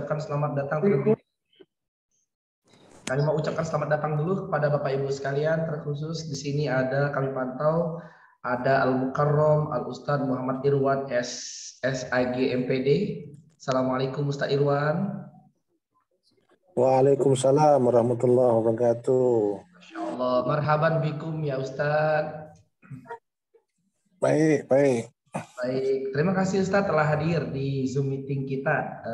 Selamat datang terlebih. Kami mau ucapkan selamat datang dulu kepada Bapak Ibu sekalian, terkhusus di sini ada kami pantau ada Al-Mukarram Al-Ustadz Muhammad Irwan SAG MPD. Assalamualaikum Ustadz Irwan. Waalaikumsalam warahmatullahi wabarakatuh. Masya Allah, marhaban bikum ya Ustadz. Baik. Baik, terima kasih Ustadz telah hadir di Zoom meeting kita.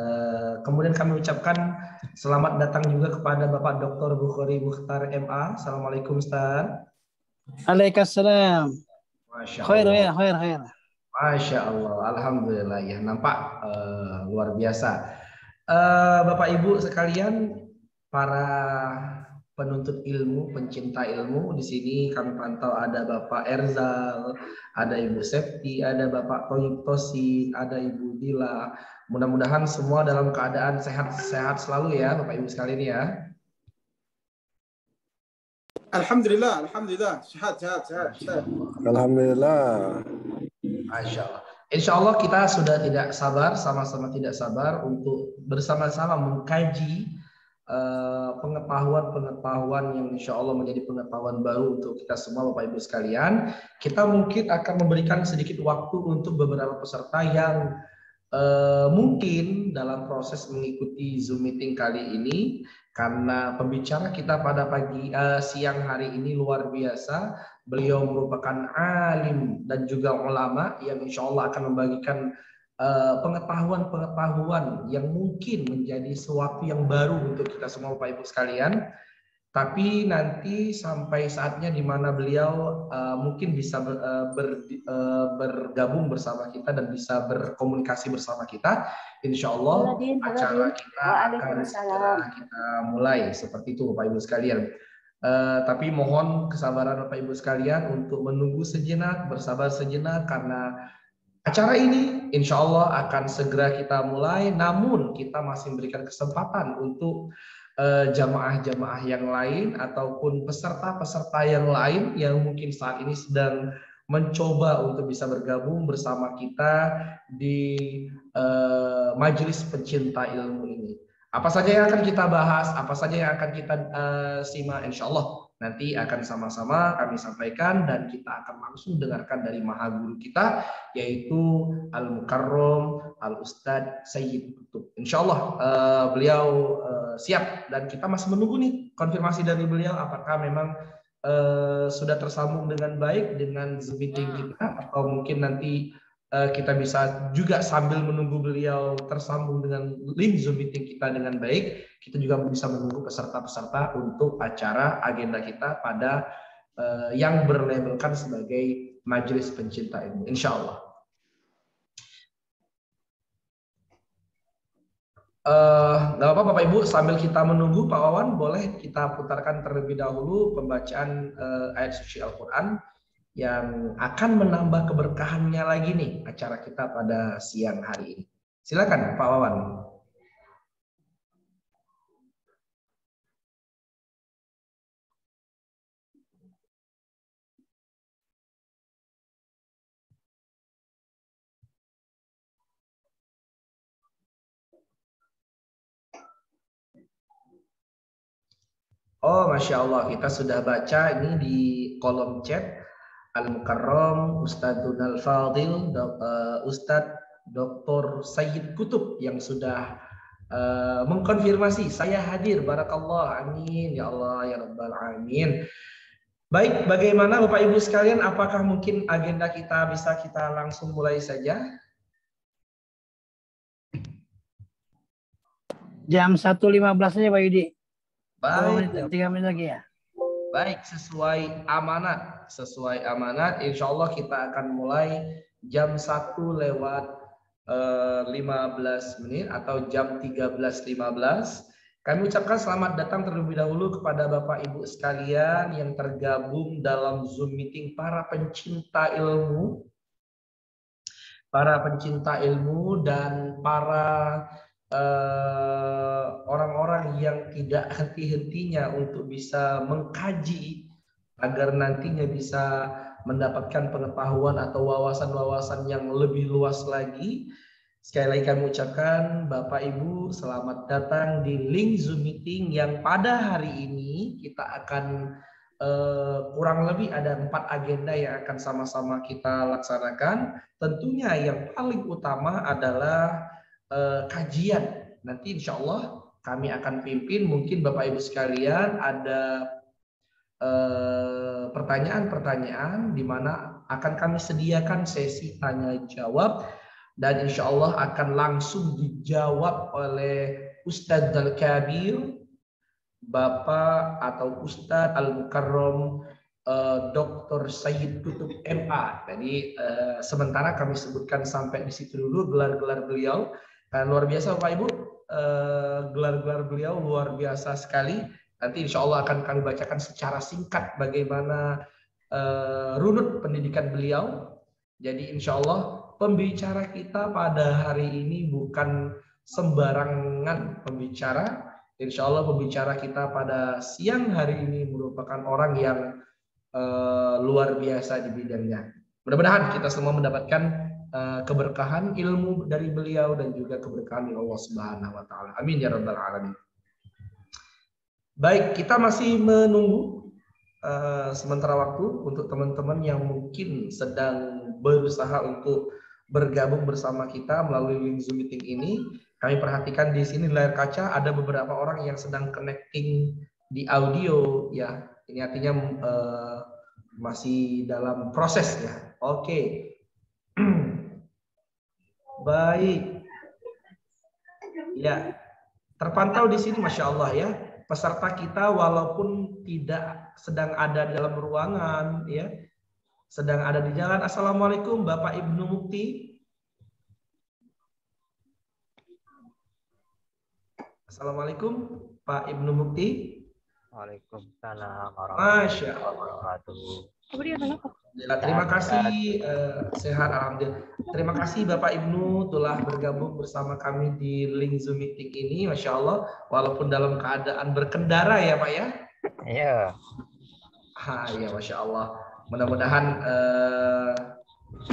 Kemudian kami ucapkan selamat datang juga kepada Bapak Dr. Bukhari Mukhtar MA. Assalamualaikum Ustadz. Waalaikumsalam. Masya Khair Allah. ya, khair. Masya Allah, alhamdulillah ya, nampak luar biasa. Bapak Ibu sekalian, para penuntut ilmu, pencinta ilmu, di sini kami pantau ada Bapak Erzal, ada Ibu Septi, ada Bapak Toyib Tosi, ada Ibu Dila. Mudah-mudahan semua dalam keadaan sehat-sehat selalu ya, Bapak Ibu sekalian ya. Alhamdulillah, sehat. Alhamdulillah. Masya Allah. Insya Allah kita sudah tidak sabar, sama-sama tidak sabar untuk bersama-sama mengkaji pengetahuan yang insya Allah menjadi pengetahuan baru untuk kita semua Bapak Ibu sekalian. Kita mungkin akan memberikan sedikit waktu untuk beberapa peserta yang mungkin dalam proses mengikuti Zoom meeting kali ini, karena pembicara kita pada siang hari ini luar biasa. Beliau merupakan alim dan juga ulama yang insya Allah akan membagikan pengetahuan yang mungkin menjadi sesuatu yang baru untuk kita semua Bapak Ibu sekalian. Tapi nanti sampai saatnya di mana beliau mungkin bisa bergabung bersama kita dan bisa berkomunikasi bersama kita, insya Allah acara kita akan segera kita mulai seperti itu Bapak Ibu sekalian. Tapi mohon kesabaran Bapak Ibu sekalian untuk menunggu sejenak, bersabar sejenak, karena acara ini insya Allah akan segera kita mulai, namun kita masih memberikan kesempatan untuk jamaah-jamaah yang lain ataupun peserta-peserta yang lain yang mungkin saat ini sedang mencoba untuk bisa bergabung bersama kita di majelis pencinta ilmu ini. Apa saja yang akan kita bahas, apa saja yang akan kita simak, insya Allah nanti akan sama-sama kami sampaikan dan kita akan langsung dengarkan dari maha guru kita, yaitu Al-Mukarram Al-Ustadz Sayyid Qutub. Insya Allah beliau siap dan kita masih menunggu nih konfirmasi dari beliau apakah memang sudah tersambung dengan baik dengan Zoom meeting kita, atau mungkin nanti kita bisa juga sambil menunggu beliau tersambung dengan link Zoom meeting kita dengan baik, kita juga bisa menunggu peserta-peserta untuk acara agenda kita pada yang berlabelkan sebagai majelis pencinta ilmu, insya Allah. Nggak apa-apa Bapak Ibu, sambil kita menunggu Pak Wawan, boleh kita putarkan terlebih dahulu pembacaan ayat suci Al-Quran yang akan menambah keberkahannya lagi nih acara kita pada siang hari ini. Silakan Pak Wawan. Oh, Masya Allah, kita sudah baca ini di kolom chat. Al-Mukarram Ustadzun Al-Fadil Ustadz Dr. Sayyid Qutub yang sudah mengkonfirmasi saya hadir. Barakallah, amin ya Allah ya Rabbal alamin. Baik, bagaimana Bapak Ibu sekalian, apakah mungkin agenda kita bisa kita langsung mulai saja? Jam 1.15 aja Pak Yudi. Baik, 3 menit lagi ya. Baik, sesuai amanat, insya Allah kita akan mulai jam 1 lewat 15 menit atau jam 13.15. Kami ucapkan selamat datang terlebih dahulu kepada Bapak Ibu sekalian yang tergabung dalam Zoom meeting para pencinta ilmu dan para orang-orang yang tidak henti-hentinya untuk bisa mengkaji agar nantinya bisa mendapatkan pengetahuan atau wawasan-wawasan yang lebih luas lagi. Sekali lagi kami ucapkan Bapak Ibu selamat datang di link Zoom meeting yang pada hari ini kita akan kurang lebih ada 4 agenda yang akan sama-sama kita laksanakan. Tentunya yang paling utama adalah kajian. Nanti insya Allah kami akan pimpin, mungkin Bapak Ibu sekalian ada pertanyaan-pertanyaan di mana akan kami sediakan sesi tanya jawab dan insya Allah akan langsung dijawab oleh Ustadz Al-Kabir, Bapak atau Ustadz Al-Mukarram Dr. Sayyid Qutub MA. Jadi sementara kami sebutkan sampai di situ dulu gelar-gelar beliau. Luar biasa Bapak Ibu, gelar-gelar beliau luar biasa sekali. Nanti insya Allah akan kami bacakan secara singkat bagaimana runut pendidikan beliau. Jadi insya Allah pembicara kita pada hari ini bukan sembarangan pembicara. Insya Allah pembicara kita pada siang hari ini merupakan orang yang luar biasa di bidangnya. Mudah-mudahan kita semua mendapatkan keberkahan ilmu dari beliau dan juga keberkahan dari Allah Subhanahu wa taala. Amin ya rabbal alamin. Baik, kita masih menunggu sementara waktu untuk teman-teman yang mungkin sedang berusaha untuk bergabung bersama kita melalui link Zoom meeting ini. Kami perhatikan di sini layar kaca ada beberapa orang yang sedang connecting di audio ya. Ini artinya masih dalam proses ya. Oke. Baik. Ya. Terpantau di sini Masya Allah ya. Peserta kita walaupun tidak sedang ada di dalam ruangan ya, sedang ada di jalan. Assalamualaikum Bapak Ibnu Mukti. Assalamualaikum Pak Ibnu Mukti. Waalaikumsalam warahmatullahi wabarakatuh. Terima kasih, sehat alhamdulillah. Terima kasih Bapak Ibnu telah bergabung bersama kami di link Zoom meeting ini, Masya Allah. Walaupun dalam keadaan berkendara ya Pak ya. Iya. Ya Masya Allah. Mudah-mudahan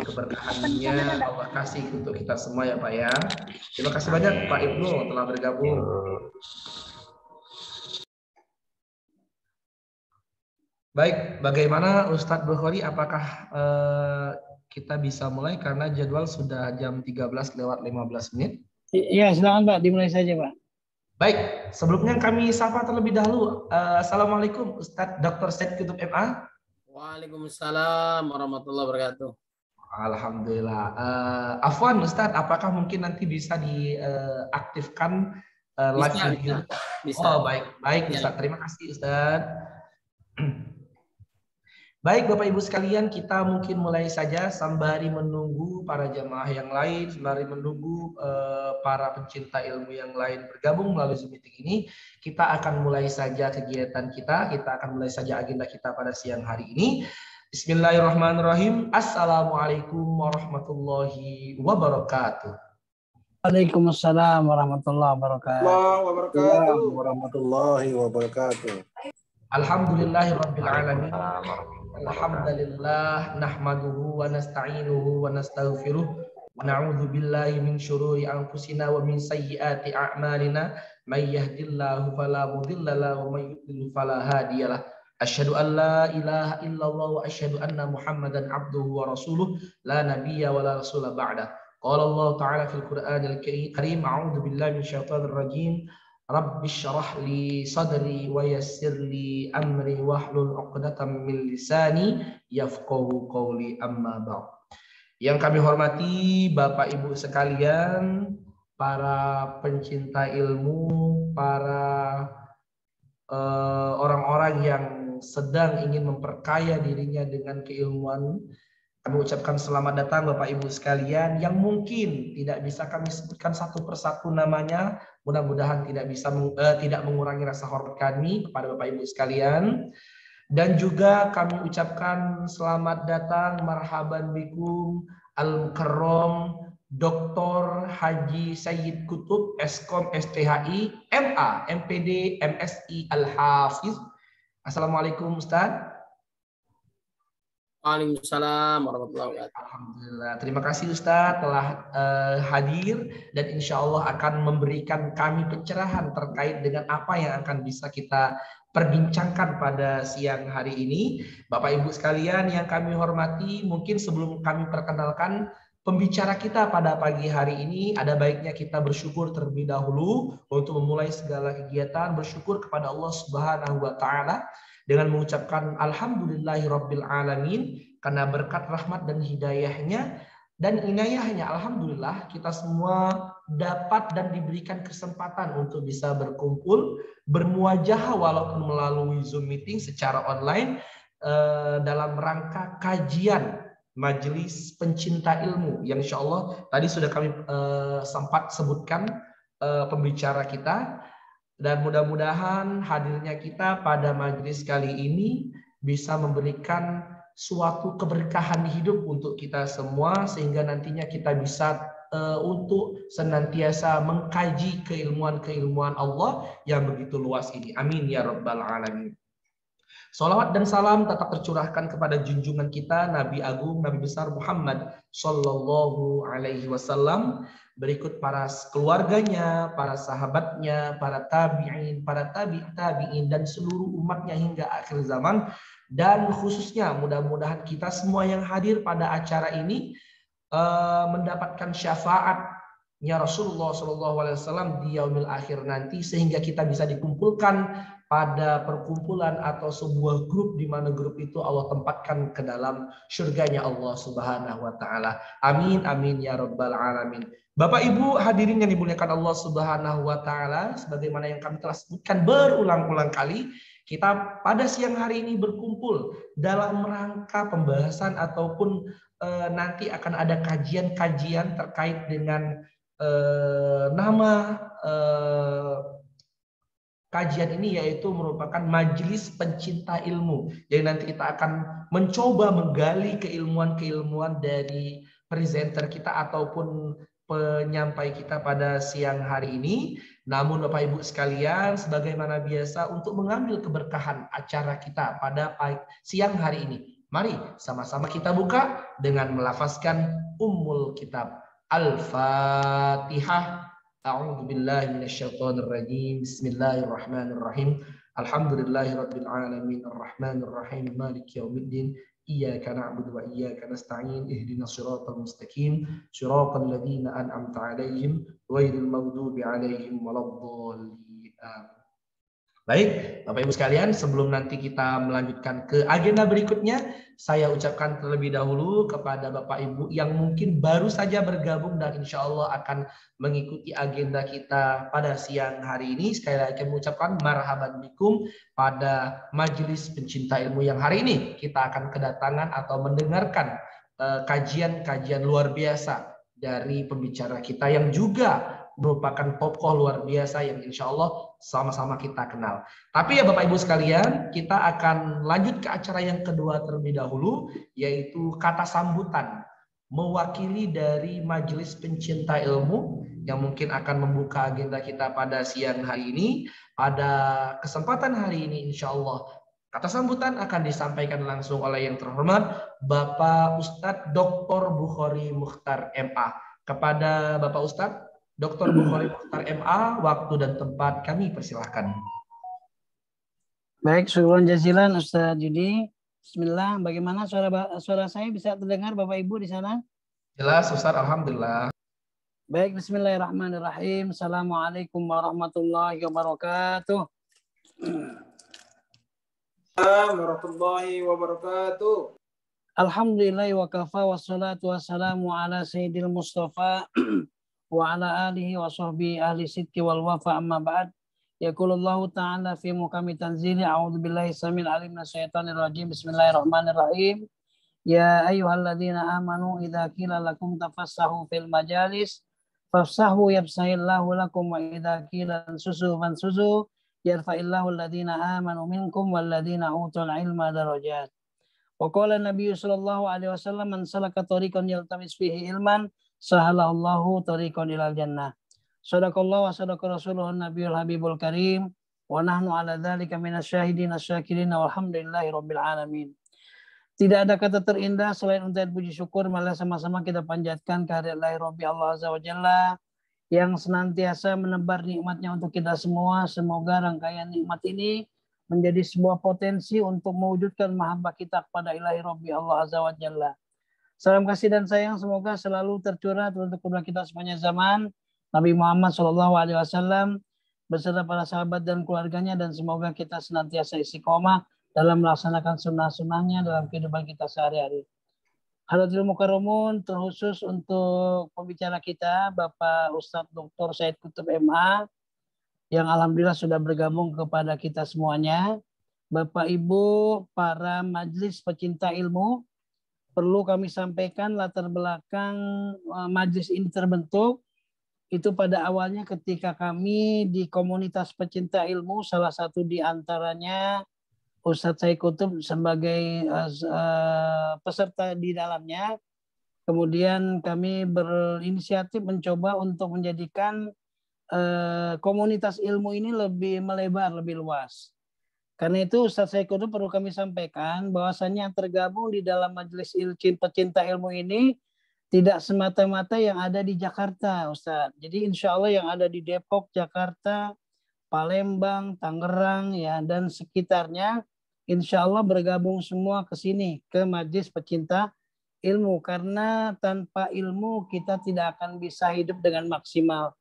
keberkahannya Allah kasih untuk kita semua ya Pak ya. Terima kasih banyak Pak Ibnu telah bergabung. Baik, bagaimana Ustadz Bukhari, apakah kita bisa mulai karena jadwal sudah jam 13 lewat 15 menit? Iya, silakan Pak, dimulai saja Pak. Baik, sebelumnya kami sapa terlebih dahulu. Assalamualaikum Ustadz Dr. Sayyid Qutub MA. Waalaikumsalam warahmatullahi wabarakatuh. Alhamdulillah. Afwan Ustadz, apakah mungkin nanti bisa diaktifkan live video? Bisa. Oh baik Ustadz. Terima kasih Ustadz. Baik Bapak Ibu sekalian, kita mungkin mulai saja sembari menunggu para jamaah yang lain, sembari menunggu para pencinta ilmu yang lain bergabung melalui Zoom meeting ini. Kita akan mulai saja kegiatan kita akan mulai saja agenda kita pada siang hari ini. Bismillahirrahmanirrahim. Assalamualaikum warahmatullahi wabarakatuh. Waalaikumsalam warahmatullahi wabarakatuh. Warahmatullahi wabarakatuh. Alhamdulillahirabbil alamin. Alhamdulillah nahmaduhu wa nasta'inuhu wa nastaghfiruh wa na'udzu billahi min syururi anfusina wa min sayyiati a'malina may yahdihillahu fala mudilla lahu wa may yudlil fala hadiyalah. Asyhadu an la ilaha illallah wa asyhadu anna Muhammadan abduhu wa rasuluh la nabiyya wa la rasula ba'da. Qala Allah ta'ala fil Qur'anil Karim, a'udzu billahi minasyaitonir rajim. Rabbi syrah li sadri wa yassir li amri wahlul 'uqdatam min lisani yafqahu qawli amma ba'd. Yang kami hormati Bapak Ibu sekalian, para pencinta ilmu, para orang-orang yang sedang ingin memperkaya dirinya dengan keilmuan, kami ucapkan selamat datang Bapak Ibu sekalian yang mungkin tidak bisa kami sebutkan satu persatu namanya. Mudah-mudahan tidak mengurangi rasa hormat kami kepada Bapak Ibu sekalian. Dan juga kami ucapkan selamat datang, marhaban bikum, al-mukarram, Dr. Haji Sayyid Qutub, Eskom STHI, MA, MPD, MSI, Al-Hafiz. Assalamualaikum Ustaz. Waalaikumsalam warahmatullahi wabarakatuh. Alhamdulillah. Terima kasih Ustadz telah hadir dan insya Allah akan memberikan kami pencerahan terkait dengan apa yang akan bisa kita perbincangkan pada siang hari ini. Bapak Ibu sekalian yang kami hormati, mungkin sebelum kami perkenalkan pembicara kita pada pagi hari ini, ada baiknya kita bersyukur terlebih dahulu untuk memulai segala kegiatan, bersyukur kepada Allah Subhanahu wa taala dengan mengucapkan alhamdulillahirabbil alamin karena berkat rahmat dan hidayahnya dan inayahnya, alhamdulillah kita semua dapat dan diberikan kesempatan untuk bisa berkumpul bermuajahah walaupun melalui Zoom meeting secara online dalam rangka kajian Majelis Pencinta Ilmu yang insya Allah tadi sudah kami sempat sebutkan pembicara kita, dan mudah-mudahan hadirnya kita pada majelis kali ini bisa memberikan suatu keberkahan hidup untuk kita semua sehingga nantinya kita bisa untuk senantiasa mengkaji keilmuan Allah yang begitu luas ini. Amin ya rabbal alamin. Salawat dan salam tetap tercurahkan kepada junjungan kita Nabi Agung, Nabi besar Muhammad Sallallahu Alaihi Wasallam. Berikut para keluarganya, para sahabatnya, para tabi'in, para tabi'in dan seluruh umatnya hingga akhir zaman. Dan khususnya mudah-mudahan kita semua yang hadir pada acara ini mendapatkan syafaatnya Rasulullah SAW di yaumil akhir nanti sehingga kita bisa dikumpulkan pada perkumpulan atau sebuah grup di mana grup itu Allah tempatkan ke dalam surganya Allah Subhanahu wa taala. Amin amin ya rabbal alamin. Bapak Ibu hadirin yang dimuliakan Allah Subhanahu wa taala, sebagaimana yang kami telah sebutkan berulang-ulang kali, kita pada siang hari ini berkumpul dalam rangka pembahasan ataupun nanti akan ada kajian-kajian terkait dengan nama kajian ini, yaitu merupakan Majelis Pencinta Ilmu. Jadi nanti kita akan mencoba menggali keilmuan-keilmuan dari presenter kita ataupun penyampai kita pada siang hari ini. Namun Bapak Ibu sekalian, sebagaimana biasa untuk mengambil keberkahan acara kita pada siang hari ini, mari sama-sama kita buka dengan melafazkan Ummul Kitab. Al-Fatihah. A'udzu billahi minasyaitonir rajim. Bismillahirrahmanirrahim. Alhamdulillahirabbil alamin arrahmanir rahim maliki yaumiddin. Iyyaka na'budu wa iyyaka nasta'in. Ihdinas siratal mustaqim. Siratal ladzina an'amta 'alaihim ghairil maghdubi 'alaihim waladdallin. Baik, Bapak Ibu sekalian, sebelum nanti kita melanjutkan ke agenda berikutnya, saya ucapkan terlebih dahulu kepada Bapak Ibu yang mungkin baru saja bergabung dan insya Allah akan mengikuti agenda kita pada siang hari ini. Sekali lagi mengucapkan marhaban bikum pada Majelis Pencinta Ilmu yang hari ini kita akan kedatangan atau mendengarkan kajian-kajian luar biasa dari pembicara kita yang juga merupakan tokoh luar biasa yang insya Allah sama-sama kita kenal. Tapi ya Bapak Ibu sekalian, kita akan lanjut ke acara yang kedua terlebih dahulu, yaitu kata sambutan mewakili dari Majelis Pencinta Ilmu yang mungkin akan membuka agenda kita pada siang hari ini. Pada kesempatan hari ini insya Allah kata sambutan akan disampaikan langsung oleh yang terhormat Bapak Ustadz Dr. Bukhari Mukhtar MA. Kepada Bapak Ustadz Dr. Bukhari Mukhtar MA, waktu dan tempat kami persilahkan. Baik, syukuran jazilan Ustaz Judi. Bismillah, bagaimana suara saya bisa terdengar Bapak Ibu di sana? Jelas Ustaz, alhamdulillah. Baik, bismillahirrahmanirrahim. Assalamualaikum warahmatullahi wabarakatuh. Warahmatullahi wabarakatuh. Alhamdulillah wa kafa wassalatu wassalamu ala sayyidil Mustafa wa ala alihi wa sahbihi ahli sidqi wal wafa amma ba'd. Yaqulullahu ta'ala fi muqami tanzili a'udzu billahi samil alim minasyaitonir rajim. Bismillahirrahmanirrahim. Ya ayyuhalladzina amanu idza qila lakum tafassahu fil majalis fafsahu yafsahillahu lakum wa idza qila ansusu fansusu yarfa'illahu alladzina amanu minkum walladzina utul ilma darajat. Wa qala an-nabiy sallallahu alaihi wasallam man salaka tariqan yaltamis fihi ilman sahalallahu tariqan ilal jannah. Sadaqallahu wa sadaqa rasuluhu nabiyul habibul karim wa nahnu ala dzalika minasyahidin asyakirin walhamdulillahi rabbil alamin. Tidak ada kata terindah selain untaian puji syukur, malah sama-sama kita panjatkan kehadirat ilahi Rabbi Allah Azza wa Jalla yang senantiasa menebar nikmatnya untuk kita semua. Semoga rangkaian nikmat ini menjadi sebuah potensi untuk mewujudkan mahabbah kita kepada ilahi Rabbi Allah Azza wa Jalla. Salam kasih dan sayang semoga selalu tercurah untuk kedua kita sepanjang zaman. Nabi Muhammad SAW beserta para sahabat dan keluarganya, dan semoga kita senantiasa istiqomah dalam melaksanakan sunnah-sunnahnya dalam kehidupan kita sehari-hari. Hadirin mukarramun, terkhusus untuk pembicara kita Bapak Ustadz Dr. Said Kutub MA yang alhamdulillah sudah bergabung kepada kita semuanya. Bapak Ibu para majelis pecinta ilmu, perlu kami sampaikan latar belakang majelis ini terbentuk. Itu pada awalnya ketika kami di komunitas pecinta ilmu, salah satu di antaranya Ustadz Said Kutub sebagai peserta di dalamnya. Kemudian kami berinisiatif mencoba untuk menjadikan komunitas ilmu ini lebih melebar, lebih luas. Karena itu Ustadz Said Kutub perlu kami sampaikan bahwasannya yang tergabung di dalam majelis pecinta ilmu ini tidak semata-mata yang ada di Jakarta, Ustadz. Jadi insya Allah yang ada di Depok, Jakarta, Palembang, Tangerang, ya, dan sekitarnya, insya Allah bergabung semua ke sini, ke majelis pecinta ilmu. Karena tanpa ilmu kita tidak akan bisa hidup dengan maksimal.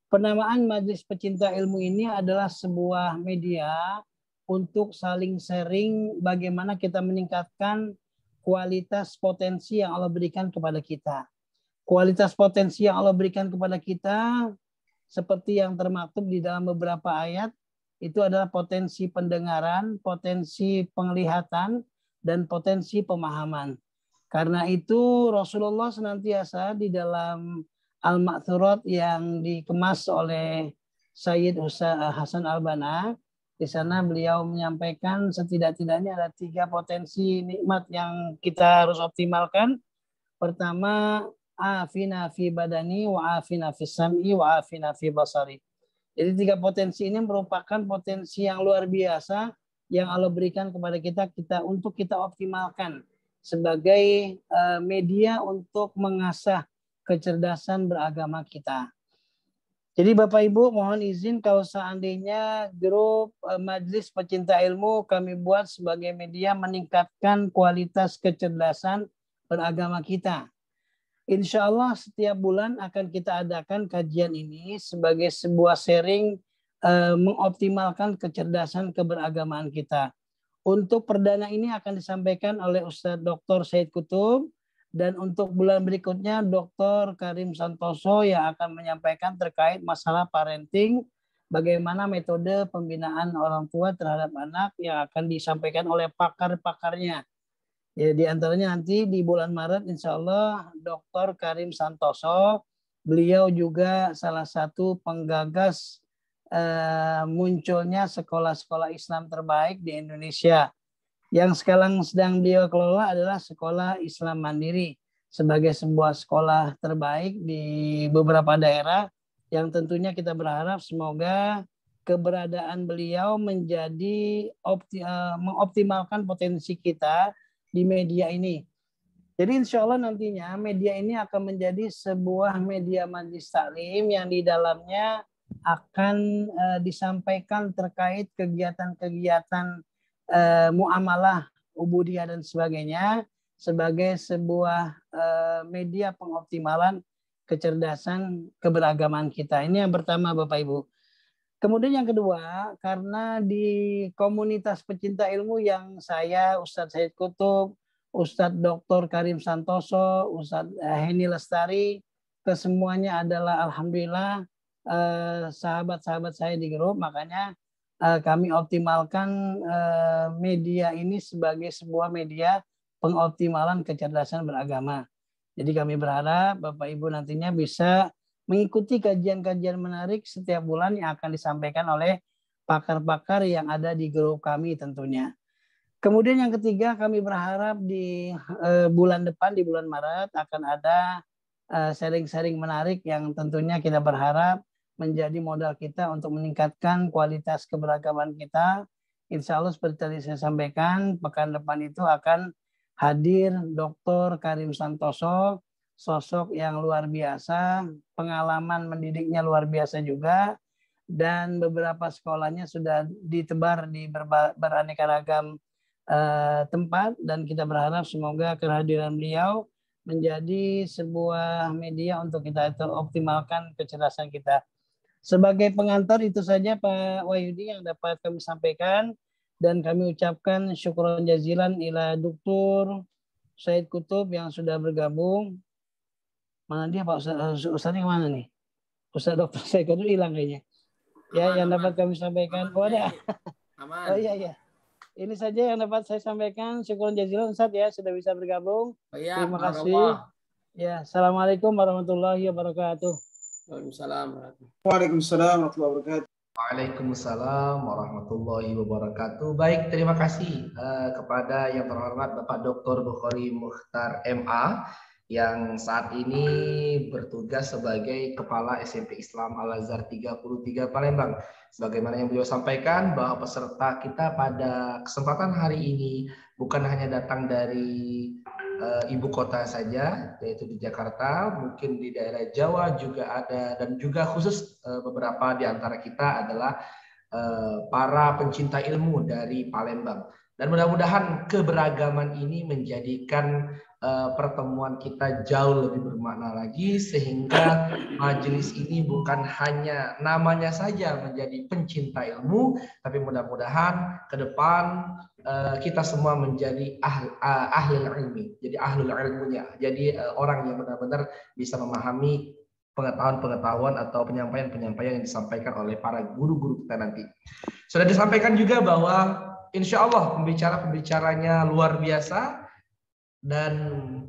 Penamaan majelis pecinta ilmu ini adalah sebuah media untuk saling sharing bagaimana kita meningkatkan kualitas potensi yang Allah berikan kepada kita. Kualitas potensi yang Allah berikan kepada kita seperti yang termaktub di dalam beberapa ayat, itu adalah potensi pendengaran, potensi penglihatan, dan potensi pemahaman. Karena itu Rasulullah senantiasa di dalam Al-Ma'thurat yang dikemas oleh Sayyid Hasan Al-Banna, di sana beliau menyampaikan setidak-tidaknya ada 3 potensi nikmat yang kita harus optimalkan. Pertama, afina fi badani wa afina fi sam'i wa afina fi basari. Jadi 3 potensi ini merupakan potensi yang luar biasa yang Allah berikan kepada kita untuk kita optimalkan sebagai media untuk mengasah kecerdasan beragama kita. Jadi Bapak Ibu mohon izin kalau seandainya grup majelis pecinta ilmu kami buat sebagai media meningkatkan kualitas kecerdasan beragama kita. Insya Allah setiap bulan akan kita adakan kajian ini sebagai sebuah sharing mengoptimalkan kecerdasan keberagamaan kita. Untuk perdana ini akan disampaikan oleh Ustadz Dr. Said Kutub, dan untuk bulan berikutnya Dr. Karim Santoso yang akan menyampaikan terkait masalah parenting, bagaimana metode pembinaan orang tua terhadap anak yang akan disampaikan oleh pakar-pakarnya. Ya, di antaranya nanti di bulan Maret insya Allah Dr. Karim Santoso, beliau juga salah satu penggagas munculnya sekolah-sekolah Islam terbaik di Indonesia. Yang sekarang sedang beliau kelola adalah Sekolah Islam Mandiri sebagai sebuah sekolah terbaik di beberapa daerah yang tentunya kita berharap semoga keberadaan beliau menjadi mengoptimalkan potensi kita di media ini. Jadi insya Allah nantinya media ini akan menjadi sebuah media majelis taklim yang di dalamnya akan disampaikan terkait kegiatan-kegiatan muamalah, ubudiyah dan sebagainya sebagai sebuah media pengoptimalan kecerdasan keberagaman kita. Ini yang pertama Bapak Ibu. Kemudian yang kedua, karena di komunitas pecinta ilmu yang saya, Ustadz Said Kutub, Ustadz Dr. Karim Santoso, Ustadz Heni Lestari, kesemuanya adalah alhamdulillah sahabat-sahabat saya di grup, makanya kami optimalkan media ini sebagai sebuah media pengoptimalan kecerdasan beragama. Jadi kami berharap Bapak Ibu nantinya bisa mengikuti kajian-kajian menarik setiap bulan yang akan disampaikan oleh pakar-pakar yang ada di grup kami tentunya. Kemudian yang ketiga, kami berharap di bulan depan, di bulan Maret akan ada sharing-sharing menarik yang tentunya kita berharap menjadi modal kita untuk meningkatkan kualitas keberagaman kita. Insya Allah seperti tadi saya sampaikan, pekan depan itu akan hadir Dr. Karim Santoso, sosok yang luar biasa, pengalaman mendidiknya luar biasa juga, dan beberapa sekolahnya sudah ditebar di beraneka ragam tempat, dan kita berharap semoga kehadiran beliau menjadi sebuah media untuk kita optimalkan kecerdasan kita. Sebagai pengantar itu saja Pak Wahyudi yang dapat kami sampaikan, dan kami ucapkan syukuran jazilan ila Dr. Said Kutub yang sudah bergabung. Mana dia Pak Ustaznya kemana nih? Ustaz Dr. Said Kutub hilang kayaknya. Ya, yang dapat kami sampaikan. Oh ada. Oh iya. Ini saja yang dapat saya sampaikan. Syukuran jazilan Ustaz ya sudah bisa bergabung. Terima kasih. Ya, assalamualaikum warahmatullahi wabarakatuh. Waalaikumsalam warahmatullahi wabarakatuh. Waalaikumsalam warahmatullahi wabarakatuh. Baik, terima kasih kepada yang terhormat Bapak Dr. Bukhari Mukhtar MA yang saat ini bertugas sebagai Kepala SMP Islam Al-Azhar 33 Palembang. Sebagaimana yang beliau sampaikan bahwa peserta kita pada kesempatan hari ini bukan hanya datang dari ibu kota saja, yaitu di Jakarta, mungkin di daerah Jawa juga ada, dan juga khusus beberapa di antara kita adalah para pencinta ilmu dari Palembang. Dan mudah-mudahan keberagaman ini menjadikan pertemuan kita jauh lebih bermakna lagi, sehingga majelis ini bukan hanya namanya saja menjadi pencinta ilmu, tapi mudah-mudahan ke depan kita semua menjadi ahli ilmi, jadi ahlul ilmunya, jadi orang yang benar-benar bisa memahami pengetahuan-pengetahuan atau penyampaian-penyampaian yang disampaikan oleh para guru-guru kita nanti. Sudah disampaikan juga bahwa insya Allah pembicara-pembicaranya luar biasa, dan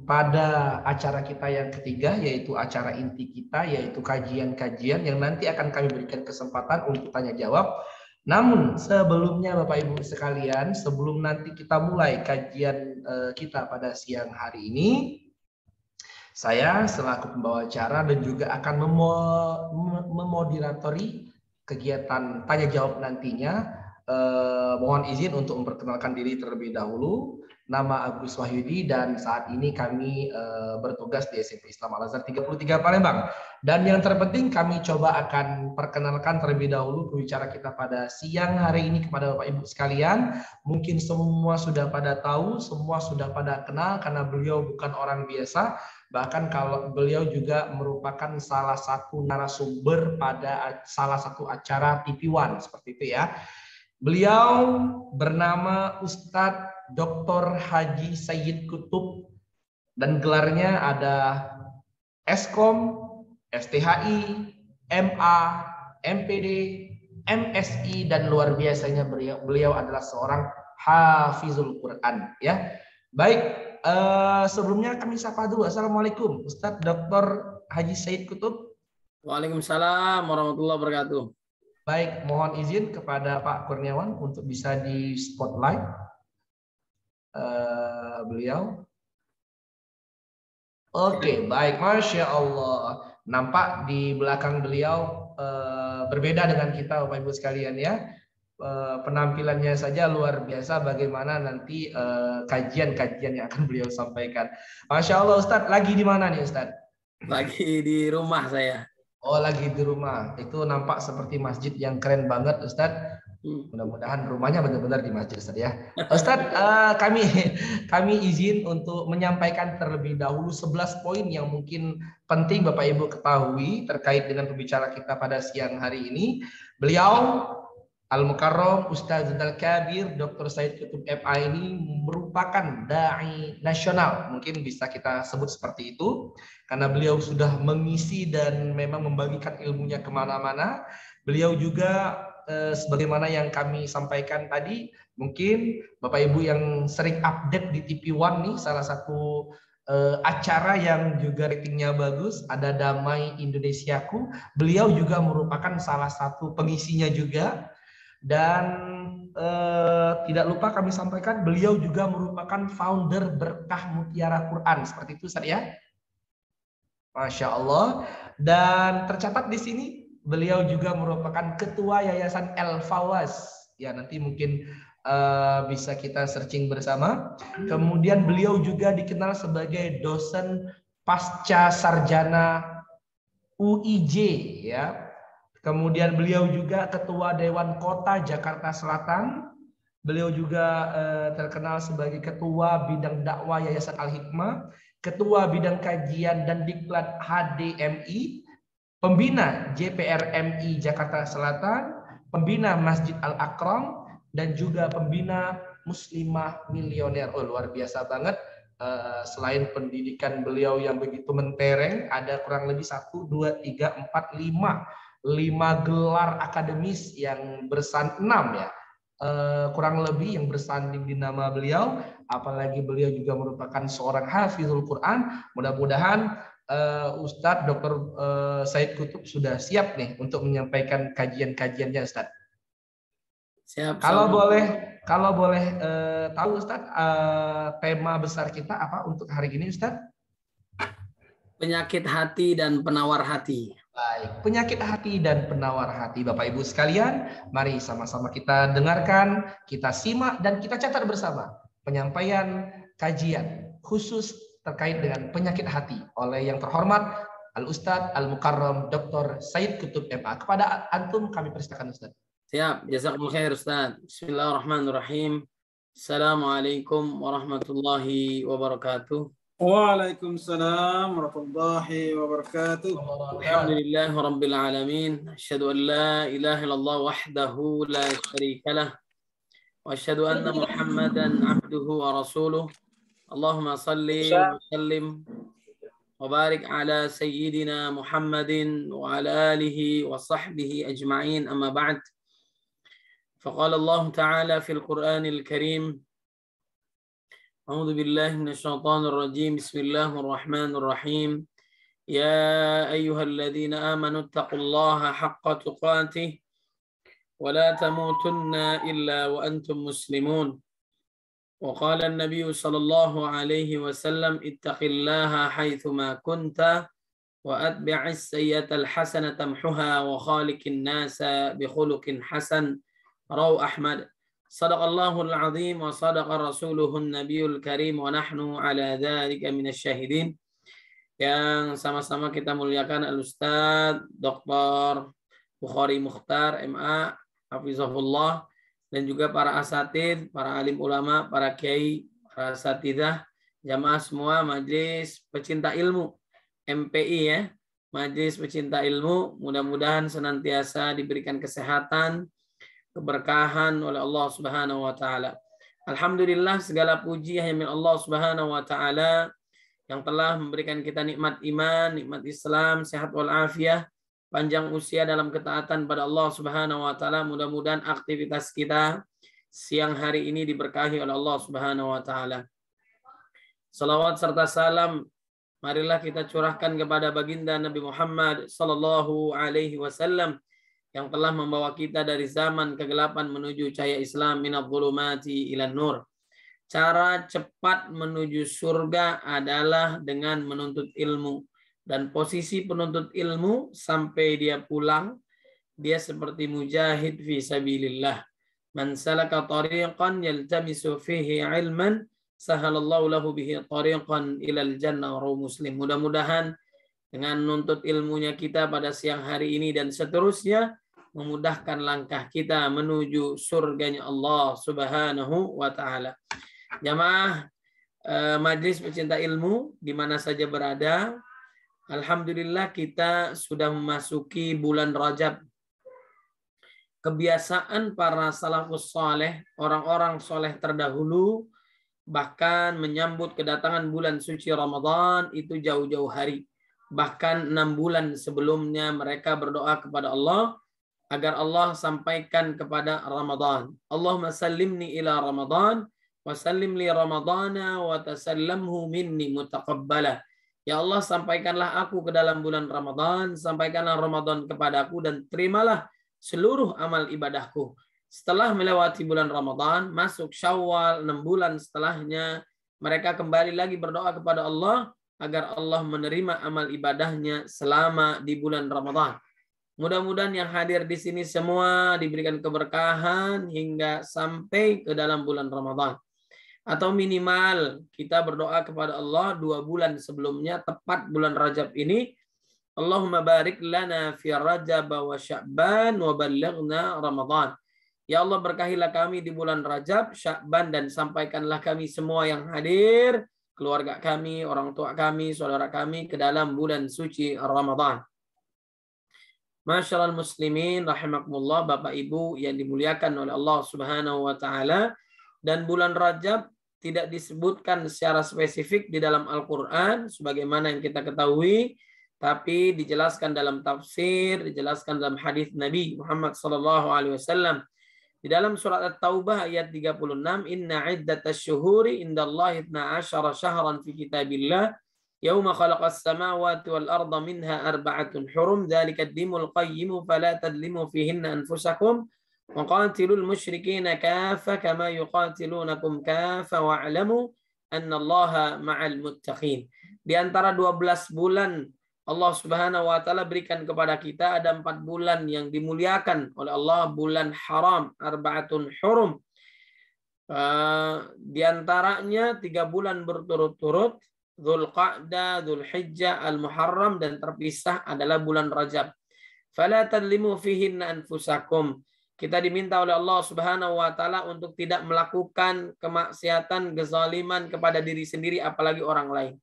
pada acara kita yang ketiga, yaitu acara inti kita, yaitu kajian-kajian yang nanti akan kami berikan kesempatan untuk tanya jawab. Namun sebelumnya Bapak Ibu sekalian, sebelum nanti kita mulai kajian kita pada siang hari ini, saya selaku pembawa acara dan juga akan memoderatori kegiatan tanya jawab nantinya. Mohon izin untuk memperkenalkan diri terlebih dahulu. Nama Agus Wahyudi dan saat ini kami bertugas di SMP Islam Al-Azhar 33 Palembang. Dan yang terpenting kami coba akan perkenalkan terlebih dahulu pembicara kita pada siang hari ini kepada Bapak Ibu sekalian. Mungkin semua sudah pada tahu, semua sudah pada kenal karena beliau bukan orang biasa. Bahkan kalau beliau juga merupakan salah satu narasumber pada salah satu acara TV One seperti itu ya. Beliau bernama Ustadz Dr. Haji Sayyid Kutub dan gelarnya ada Eskom, STHI, MA, MPD, MSI, dan luar biasanya beliau adalah seorang hafizul Quran ya. Baik, sebelumnya kami sapa dulu. Assalamualaikum Ustadz Dr. Haji Sayyid Kutub. Waalaikumsalam warahmatullahi wabarakatuh. Baik, mohon izin kepada Pak Kurniawan untuk bisa di spotlight beliau. Oke, baik, Masya Allah. Nampak di belakang beliau berbeda dengan kita Bapak Ibu sekalian ya. Penampilannya saja luar biasa, bagaimana nanti kajian-kajian yang akan beliau sampaikan. Masya Allah Ustadz, lagi di mana nih Ustadz? Lagi di rumah saya. Oh, lagi di rumah. Itu nampak seperti masjid yang keren banget, Ustadz. Mudah-mudahan rumahnya benar-benar di masjid, Ustadz ya. Ustadz, kami izin untuk menyampaikan terlebih dahulu 11 poin yang mungkin penting Bapak Ibu ketahui terkait dengan pembicara kita pada siang hari ini. Beliau Al-Mukarram Ustaz Al-Kabir Dr. Said Kutub MA ini merupakan dai nasional, mungkin bisa kita sebut seperti itu, karena beliau sudah mengisi dan memang membagikan ilmunya kemana-mana. Beliau juga sebagaimana yang kami sampaikan tadi, mungkin Bapak Ibu yang sering update di TV One nih, salah satu acara yang juga ratingnya bagus, ada Damai Indonesiaku. Beliau juga merupakan salah satu pengisinya juga. Dan tidak lupa kami sampaikan, beliau juga merupakan founder Berkah Mutiara Quran, seperti itu Ustaz ya. Masya Allah. Dan tercatat di sini beliau juga merupakan ketua Yayasan El Fawaz. Ya, nanti mungkin bisa kita searching bersama. Kemudian beliau juga dikenal sebagai dosen pasca sarjana UIJ ya. Kemudian beliau juga Ketua Dewan Kota Jakarta Selatan. Beliau juga terkenal sebagai Ketua Bidang Dakwah Yayasan Al-Hikmah, Ketua Bidang Kajian dan Diklat HDMI, Pembina JPRMI Jakarta Selatan, Pembina Masjid Al-Akram, dan juga Pembina Muslimah Milioner. Oh, luar biasa banget. Selain pendidikan beliau yang begitu mentereng, ada kurang lebih 1, 2, 3, 4, 5 gelar akademis yang bersanding ya. Kurang lebih yang bersanding di nama beliau, apalagi beliau juga merupakan seorang hafizul Quran. Mudah-mudahan Ustadz Dr. Said Qutb sudah siap nih untuk menyampaikan kajian-kajiannya, Ustadz. Siap. Kalau boleh tahu Ustadz, tema besar kita apa untuk hari ini, Ustadz? Penyakit hati dan penawar hati. Baik, penyakit hati dan penawar hati. Bapak Ibu sekalian, mari sama-sama kita dengarkan, kita simak, dan kita catat bersama penyampaian kajian khusus terkait dengan penyakit hati oleh yang terhormat Al-Ustadz Al-Mukarram Dr. Said Qutb MA. Kepada Antum kami persilakan, Ustadz. Siap, jazakumullah khair Ustaz. Bismillahirrahmanirrahim. Assalamualaikum warahmatullahi wabarakatuh. Waalaikumsalam warahmatullahi wabarakatuh. Alhamdulillah rabbil alamin. Asyhadu an la ilaha illallah wahdahu la syarika lah. Wa asyhadu anna Muhammadan abduhu wa rasuluh. Allahumma salli wa sallim wa barik ala sayyidina Muhammadin wa ala alihi wa sahbihi ajma'in, amma ba'd. فقال الله تعالى في القرآن الكريم أعوذ بالله من الشيطان الرجيم بسم الله الرحمن الرحيم يا أيها الذين آمنوا اتقوا الله حق تقاته ولا تموتن إلا وأنتم مسلمون وقال النبي صلى الله عليه وسلم اتق الله حيثما كنت وأتبع السيئة الحسنة تمحها وخالق الناس بخلق حسن رواه أحمد صدق الله العظيم وصدق رسوله النبي الكريم ونحن على ذلك من الشاهدين. Yang sama-sama kita muliakan Al-Ustadz Dr. Bukhari Mukhtar MA Hafizahullah, dan juga para asatidz, para alim ulama, para kiai, para asatidzah, jamaah semua majelis pecinta ilmu MPI ya, majelis pecinta ilmu, mudah-mudahan senantiasa diberikan kesehatan, keberkahan oleh Allah Subhanahu wa taala. Alhamdulillah, segala puji hanya milik Allah Subhanahu wa taala yang telah memberikan kita nikmat iman, nikmat Islam, sehat wal afiah, panjang usia dalam ketaatan pada Allah Subhanahu wa taala. Mudah-mudahan aktivitas kita siang hari ini diberkahi oleh Allah Subhanahu wa taala. Salawat serta salam marilah kita curahkan kepada baginda Nabi Muhammad sallallahu alaihi wasallam yang telah membawa kita dari zaman kegelapan menuju cahaya Islam, minadh dhulumati ilan nur. Cara cepat menuju surga adalah dengan menuntut ilmu. Dan posisi penuntut ilmu sampai dia pulang, dia seperti mujahid fi sabilillah. Man salaka tariqan yaltamisu fihi ilman, sahalallahu lahu bihi tariqan ilal jannah, rawahu Muslim. Mudah-mudahan dengan menuntut ilmunya kita pada siang hari ini dan seterusnya, memudahkan langkah kita menuju surganya Allah Subhanahu wa taala. Jamaah majelis pecinta ilmu di mana saja berada, alhamdulillah kita sudah memasuki bulan Rajab. Kebiasaan para salafus saleh, orang-orang soleh terdahulu, bahkan menyambut kedatangan bulan suci Ramadan itu jauh-jauh hari. Bahkan 6 bulan sebelumnya mereka berdoa kepada Allah agar Allah sampaikan kepada Ramadan. Allahumma sallimni ila Ramadan wa sallim li Ramadana wa tasallamhu minni mutaqabbala. Ya Allah, sampaikanlah aku ke dalam bulan Ramadan, sampaikanlah Ramadan kepadaku dan terimalah seluruh amal ibadahku. Setelah melewati bulan Ramadan, masuk Syawal 6 bulan setelahnya, mereka kembali lagi berdoa kepada Allah agar Allah menerima amal ibadahnya selama di bulan Ramadan. Mudah-mudahan yang hadir di sini semua diberikan keberkahan hingga sampai ke dalam bulan Ramadan. Atau minimal kita berdoa kepada Allah 2 bulan sebelumnya, tepat bulan Rajab ini. Allahumma barik lana fi Rajab wa Sya'ban wa ballighna Ramadan. Ya Allah, berkahilah kami di bulan Rajab, Sya'ban, dan sampaikanlah kami semua yang hadir, keluarga kami, orang tua kami, saudara kami ke dalam bulan suci Ramadan. Masyaallah muslimin rahimakumullah, Bapak Ibu yang dimuliakan oleh Allah Subhanahu wa taala, dan bulan Rajab tidak disebutkan secara spesifik di dalam Al-Qur'an sebagaimana yang kita ketahui, tapi dijelaskan dalam tafsir, dijelaskan dalam hadis Nabi Muhammad sallallahu alaihi wasallam. Di dalam surat At-Taubah ayat 36, inna iddatasy syuhuri indallahi 12 syahran fi kitabillah yauma khalaqas samawati wal arda minha arba'atun hurum dzalika ad-dinul qayyim fala tadlimu fihinna anfusakum wa qatilul musyrikeena kaffa kama yuqatilunakum kaffa wa'lamu annallaha ma'al muttaqin. Di antara 12 bulan Allah Subhanahu wa taala berikan kepada kita, ada 4 bulan yang dimuliakan oleh Allah, bulan haram, arba'atun hurum. Di antaranya 3 bulan berturut-turut, Dzulqa'dah, Dzulhijjah, Al-Muharram, dan terpisah adalah bulan Rajab. Fala tadlimu fihinna anfusakum. Kita diminta oleh Allah Subhanahu wa taala untuk tidak melakukan kemaksiatan, kezaliman kepada diri sendiri apalagi orang lain.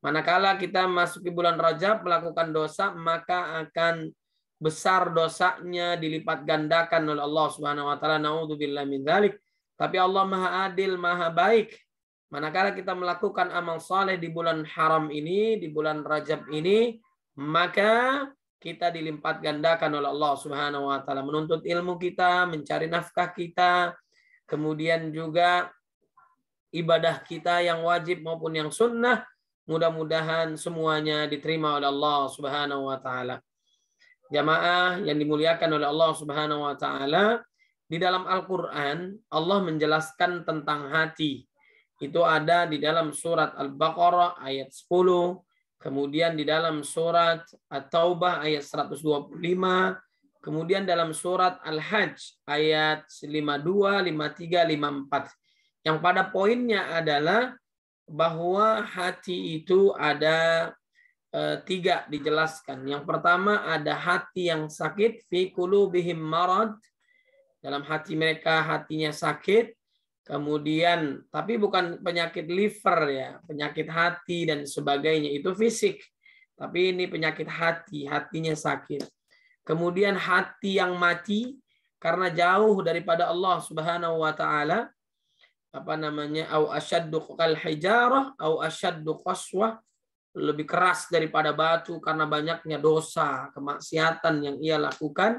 Manakala kita masuki bulan Rajab melakukan dosa, maka akan besar dosanya, dilipat gandakan oleh Allah Subhanahu wa taala. Nauzubillahi min dzalik. Tapi Allah Maha Adil, Maha Baik. Manakala kita melakukan amal saleh di bulan haram ini, di bulan Rajab ini, maka kita dilipat gandakan oleh Allah Subhanahu wa taala. Menuntut ilmu kita, mencari nafkah kita, kemudian juga ibadah kita yang wajib maupun yang sunnah, mudah-mudahan semuanya diterima oleh Allah Subhanahu wa taala. Jamaah yang dimuliakan oleh Allah Subhanahu wa taala, di dalam Al-Qur'an Allah menjelaskan tentang hati. Itu ada di dalam surat Al-Baqarah ayat 10, kemudian di dalam surat At-Taubah ayat 125, kemudian dalam surat Al-Hajj ayat 52, 53, 54. Yang pada poinnya adalah bahwa hati itu ada 3 dijelaskan. Yang pertama ada hati yang sakit, fi qulubihim marad, dalam hati mereka hatinya sakit. Kemudian tapi bukan penyakit liver ya, penyakit hati dan sebagainya itu fisik. Tapi ini penyakit hati, hatinya sakit. Kemudian hati yang mati karena jauh daripada Allah Subhanahu wa taala, au asyaddu kal hijarah au asyaddu qaswah, lebih keras daripada batu karena banyaknya dosa, kemaksiatan yang ia lakukan.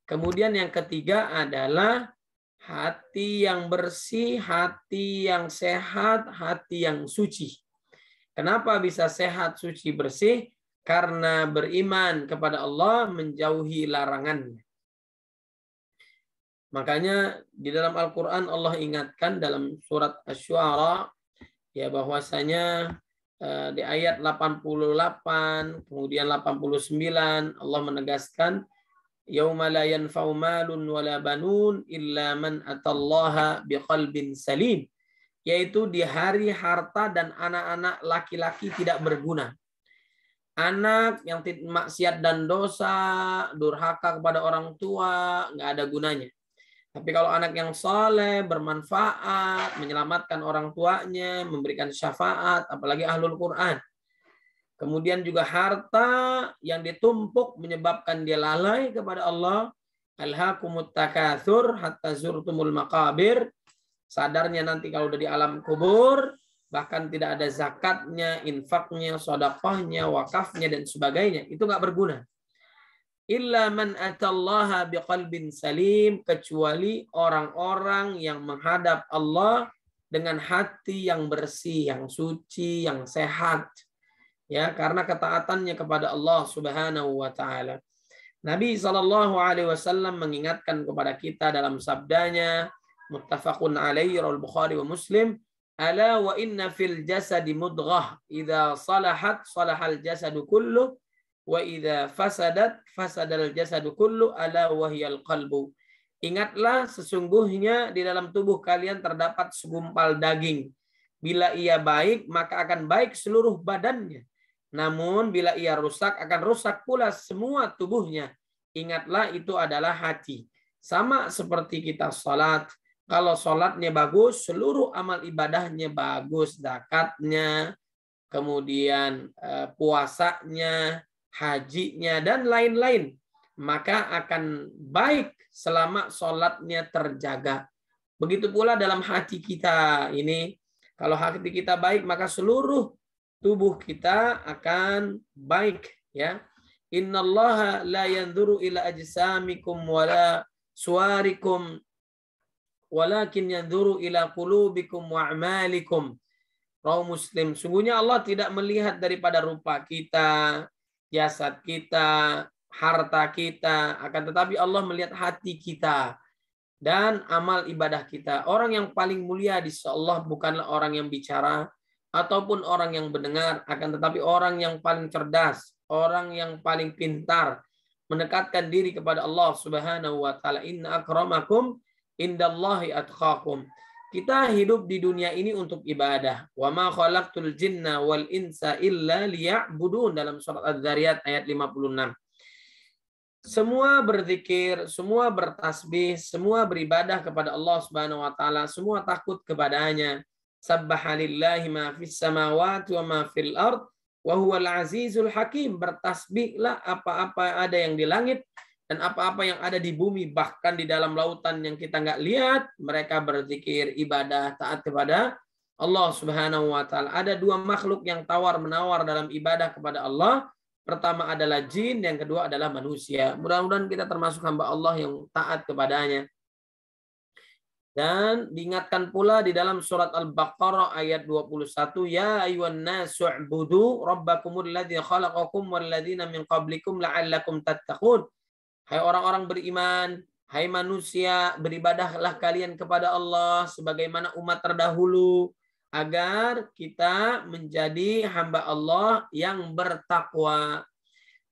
Kemudian yang ketiga adalah hati yang bersih, hati yang sehat, hati yang suci. Kenapa bisa sehat, suci, bersih? Karena beriman kepada Allah, menjauhi larangannya. Makanya di dalam Al-Quran Allah ingatkan dalam surat Asy-Syu'ara ya bahwasanya di ayat 88 kemudian 89 Allah menegaskan yauma la yanfa'u malun wala banun illa man atallaha biqalbin salim, yaitu di hari harta dan anak-anak laki-laki tidak berguna. Anak yang maksiat dan dosa, durhaka kepada orang tua, nggak ada gunanya. Tapi kalau anak yang saleh, bermanfaat, menyelamatkan orang tuanya, memberikan syafaat, apalagi ahlul Quran. Kemudian juga harta yang ditumpuk menyebabkan dia lalai kepada Allah. Alhaakumut takatsur hatta zurtumul maqabir. Sadarnya nanti kalau udah di alam kubur, bahkan tidak ada zakatnya, infaknya, sedekahnya, wakafnya, dan sebagainya. Itu nggak berguna. Illa man atallaha biqalbin salim, kecuali orang-orang yang menghadap Allah dengan hati yang bersih, yang suci, yang sehat. Ya, karena ketaatannya kepada Allah Subhanahu wa taala. Nabi SAW mengingatkan kepada kita dalam sabdanya, muttafaqun alaihi rawal Bukhari wa Muslim, ala wa inna fil jasadi mudghah idza salahat salahal jasadu kulluh wa idza fasadat fasadal jasadu kullu ala wahyal qalbu. Ingatlah sesungguhnya di dalam tubuh kalian terdapat segumpal daging. Bila ia baik maka akan baik seluruh badannya. Namun bila ia rusak akan rusak pula semua tubuhnya. Ingatlah itu adalah hati. Sama seperti kita sholat. Kalau sholatnya bagus, seluruh amal ibadahnya bagus. Zakatnya, kemudian puasanya, hajinya, dan lain-lain. Maka akan baik selama sholatnya terjaga. Begitu pula dalam hati kita ini. Kalau hati kita baik, maka seluruh tubuh kita akan baik. Ya. Innallaha la yanzuru ila ajsamikum wala suwarikum walakin yanzuru ila qulubikum wa a'malikum. Rawahu Muslim. Sungguhnya Allah tidak melihat daripada rupa kita, jasad kita, harta kita, akan tetapi Allah melihat hati kita dan amal ibadah kita. Orang yang paling mulia di sisi Allah bukanlah orang yang bicara ataupun orang yang mendengar, akan tetapi orang yang paling cerdas, orang yang paling pintar mendekatkan diri kepada Allah Subhanahu wa taala. Inna akramakum indallahi atqakum. Kita hidup di dunia ini untuk ibadah. Wa ma khalaqtul jinna wal insa illa liya'budun, dalam surat Az-Zariyat ayat 56. Semua berzikir, semua bertasbih, semua beribadah kepada Allah Subhanahu wa taala, semua takut kepadanya. Sabbahalillahi ma fis samawati wa ma fil ard wa huwal azizul hakim. Bertasbihlah apa-apa ada yang di langit dan apa-apa yang ada di bumi, bahkan di dalam lautan yang kita nggak lihat, mereka berzikir, ibadah, taat kepada Allah Subhanahu wa taala. Ada dua makhluk yang tawar-menawar dalam ibadah kepada Allah. Pertama adalah jin, yang kedua adalah manusia. Mudah-mudahan kita termasuk hamba Allah yang taat kepadanya. Dan diingatkan pula di dalam surat Al-Baqarah ayat 21, ya ayyuhan nasu u'budu rabbakumul ladzi khalaqakum wal ladzina min qablikum la'allakum tattaqun. Hai orang-orang beriman, hai manusia, beribadahlah kalian kepada Allah sebagaimana umat terdahulu, agar kita menjadi hamba Allah yang bertakwa.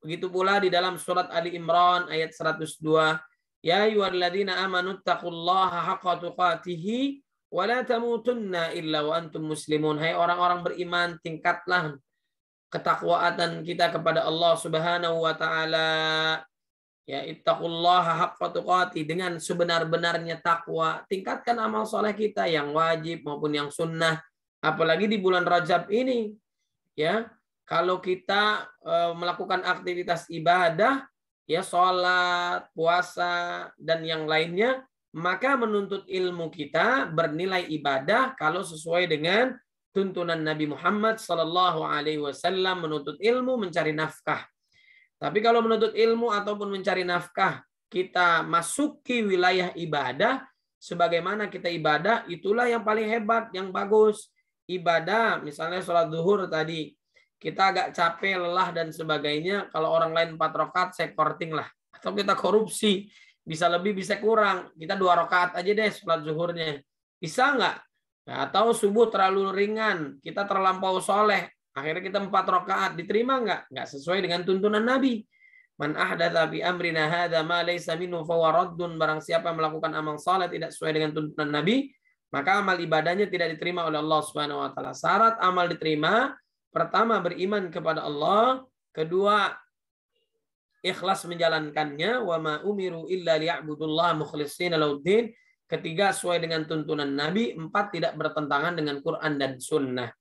Begitu pula di dalam surat Ali Imran ayat 102, ya ayyuhalladzina amanu taqullaha haqqa tuqatih wa la tamutunna illa wa antum muslimun. Hai orang-orang beriman, tingkatlah ketakwaan kita kepada Allah Subhanahu wa taala. Ya, ittaqullaha haqqa tuqatih, dengan sebenar-benarnya takwa. Tingkatkan amal soleh kita yang wajib maupun yang sunnah. Apalagi di bulan Rajab ini, ya, kalau kita melakukan aktivitas ibadah, ya, sholat, puasa, dan yang lainnya, maka menuntut ilmu kita bernilai ibadah kalau sesuai dengan tuntunan Nabi Muhammad SAW, menuntut ilmu, mencari nafkah. Tapi kalau menuntut ilmu ataupun mencari nafkah, kita masuki wilayah ibadah, sebagaimana kita ibadah, itulah yang paling hebat, yang bagus. Ibadah, misalnya sholat zuhur tadi, kita agak capek, lelah, dan sebagainya. Kalau orang lain 4 rakaat, saya korting lah. Atau kita korupsi, bisa lebih, bisa kurang. Kita 2 rakaat aja deh sholat zuhurnya. Bisa nggak? Nah, atau subuh terlalu ringan, kita terlampau soleh. Akhirnya kita 4 rakaat, diterima nggak? Nggak sesuai dengan tuntunan Nabi. Man ahdatsa fi amrina hadza ma laysa minhu fa huwa raddun. Barang siapa melakukan amal saleh tidak sesuai dengan tuntunan Nabi, maka amal ibadahnya tidak diterima oleh Allah Subhanahu wa taala. Syarat amal diterima, pertama beriman kepada Allah, kedua ikhlas menjalankannya, wa ma umiru illa liya'budullaha mukhlishina lahuddin, ketiga sesuai dengan tuntunan Nabi, 4 tidak bertentangan dengan Quran dan Sunnah.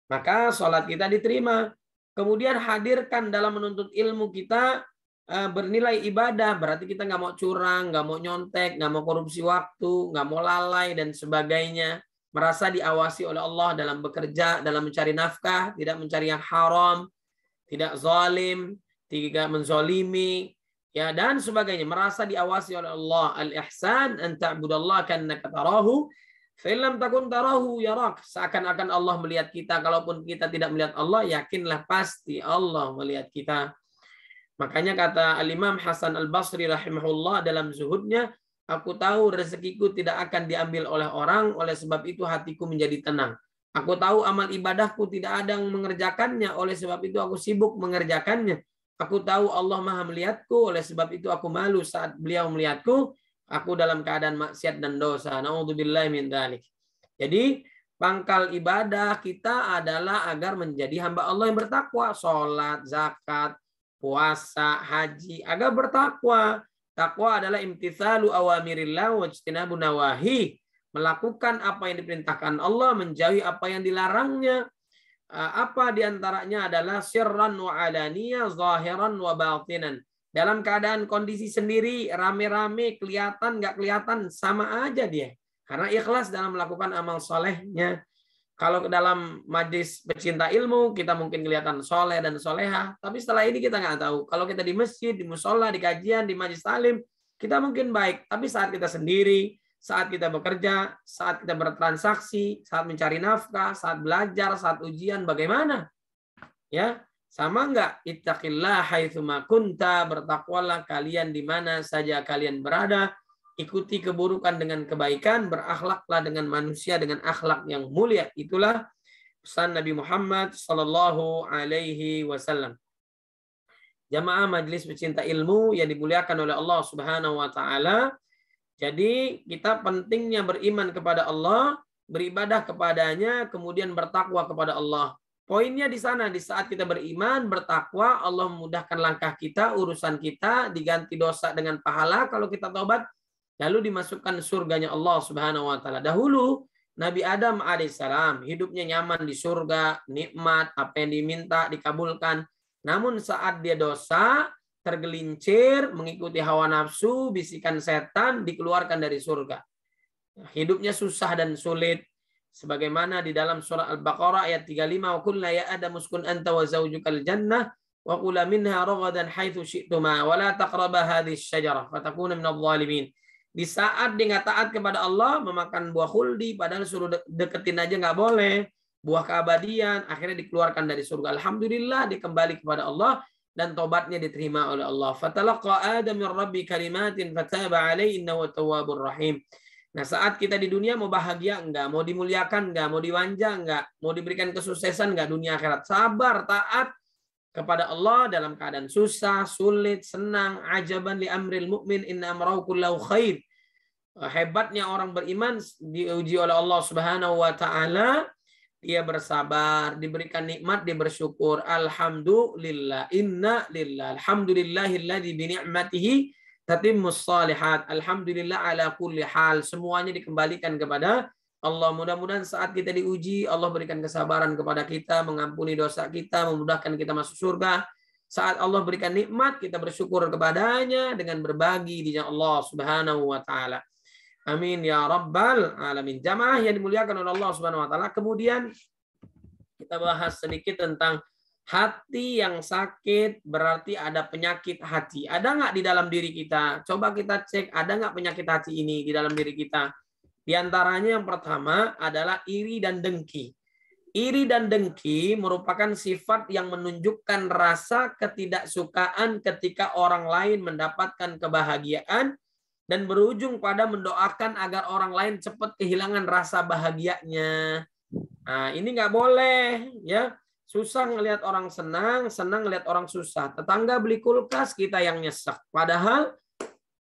Maka sholat kita diterima. Kemudian hadirkan dalam menuntut ilmu kita bernilai ibadah. Berarti kita nggak mau curang, nggak mau nyontek, nggak mau korupsi waktu, nggak mau lalai, dan sebagainya. Merasa diawasi oleh Allah dalam bekerja, dalam mencari nafkah, tidak mencari yang haram, tidak zalim, tidak menzolimi, ya, dan sebagainya. Merasa diawasi oleh Allah. Al-ihsan an ta'budallaha ka'annaka tarahu Fa'ilam takun tarahu yarak. Seakan-akan Allah melihat kita. Kalaupun kita tidak melihat Allah, yakinlah pasti Allah melihat kita. Makanya kata Al-Imam Hasan Al-Basri rahimahullah dalam zuhudnya, aku tahu rezekiku tidak akan diambil oleh orang, oleh sebab itu hatiku menjadi tenang. Aku tahu amal ibadahku tidak ada yang mengerjakannya, oleh sebab itu aku sibuk mengerjakannya. Aku tahu Allah Maha melihatku, oleh sebab itu aku malu saat beliau melihatku. Aku dalam keadaan maksiat dan dosa. Na'udzubillahi min dzalik. Jadi pangkal ibadah kita adalah agar menjadi hamba Allah yang bertakwa. Sholat, zakat, puasa, haji, agar bertakwa. Takwa adalah imtitsalu awamirillah wa ijtinabun nawahi. Melakukan apa yang diperintahkan Allah, menjauhi apa yang dilarangnya. Apa diantaranya adalah sirran wa alaniyah, zahiran wa batinan. Dalam keadaan kondisi sendiri, rame-rame, kelihatan, nggak kelihatan, sama aja dia. Karena ikhlas dalam melakukan amal solehnya. Kalau dalam majlis pecinta ilmu, kita mungkin kelihatan soleh dan soleha. Tapi setelah ini kita nggak tahu. Kalau kita di masjid, di musola, di kajian, di majlis talim, kita mungkin baik. Tapi saat kita sendiri, saat kita bekerja, saat kita bertransaksi, saat mencari nafkah, saat belajar, saat ujian, bagaimana? Ya, sama enggak? Ittaqillah haitsuma kunta, bertakwalah kalian di mana saja kalian berada, ikuti keburukan dengan kebaikan, berakhlaklah dengan manusia dengan akhlak yang mulia. Itulah pesan Nabi Muhammad sallallahu alaihi wasallam. Jamaah majelis pecinta ilmu yang dimuliakan oleh Allah Subhanahu wa taala. Jadi kita pentingnya beriman kepada Allah, beribadah kepadanya, kemudian bertakwa kepada Allah. Poinnya di sana, di saat kita beriman, bertakwa, Allah memudahkan langkah kita, urusan kita, diganti dosa dengan pahala kalau kita taubat, lalu dimasukkan surganya Allah Subhanahu wa taala. Dahulu Nabi Adam alaihissalam hidupnya nyaman di surga, nikmat, apa yang diminta dikabulkan. Namun saat dia dosa, tergelincir, mengikuti hawa nafsu, bisikan setan, dikeluarkan dari surga. Hidupnya susah dan sulit. Sebagaimana di dalam surah Al-Baqarah ayat 35, wa qulna ya Adam uskun anta wa zawjukal jannah wa kula minha ragadan haitsu syi'tuma wa la taqraba hadhihi asy-syajarah fatakuna minadh dhalimin. Di saat dia nggak taat kepada Allah, memakan buah khuldi, padahal suruh deketin aja nggak boleh, buah keabadian, akhirnya dikeluarkan dari surga. Alhamdulillah, dia kembali kepada Allah, dan tobatnya diterima oleh Allah. Fatalaqa Adam min rabbi kalimatin fataba alaihi innahu tawwabur rahim. Nah, saat kita di dunia mau bahagia enggak, mau dimuliakan enggak, mau dimanja enggak, mau diberikan kesuksesan enggak dunia akhirat, sabar, taat kepada Allah dalam keadaan susah, sulit, senang, ajaban li amril mu'min inna amrahu kullahu khair. Hebatnya orang beriman diuji oleh Allah Subhanahu wa taala. Dia bersabar, diberikan nikmat, dia bersyukur. Alhamdulillah, inna lillah, alhamdulillahilladzi bi ni'matihi tatimmus shalihat. Alhamdulillah ala kulli hal. Semuanya dikembalikan kepada Allah. Mudah-mudahan saat kita diuji, Allah berikan kesabaran kepada kita, mengampuni dosa kita, memudahkan kita masuk surga. Saat Allah berikan nikmat, kita bersyukur kepadanya dengan berbagi di jalan Allah Subhanahu wa taala. Amin ya rabbal alamin. Jamaah yang dimuliakan oleh Allah Subhanahu wa taala. Kemudian kita bahas sedikit tentang hati yang sakit, berarti ada penyakit hati. Ada nggak di dalam diri kita? Coba kita cek, ada nggak penyakit hati ini di dalam diri kita? Di antaranya yang pertama adalah iri dan dengki. Iri dan dengki merupakan sifat yang menunjukkan rasa ketidaksukaan ketika orang lain mendapatkan kebahagiaan dan berujung pada mendoakan agar orang lain cepat kehilangan rasa bahagianya. Nah, ini nggak boleh, ya. Susah ngelihat orang senang, senang ngelihat orang susah. Tetangga beli kulkas, kita yang nyesek. Padahal,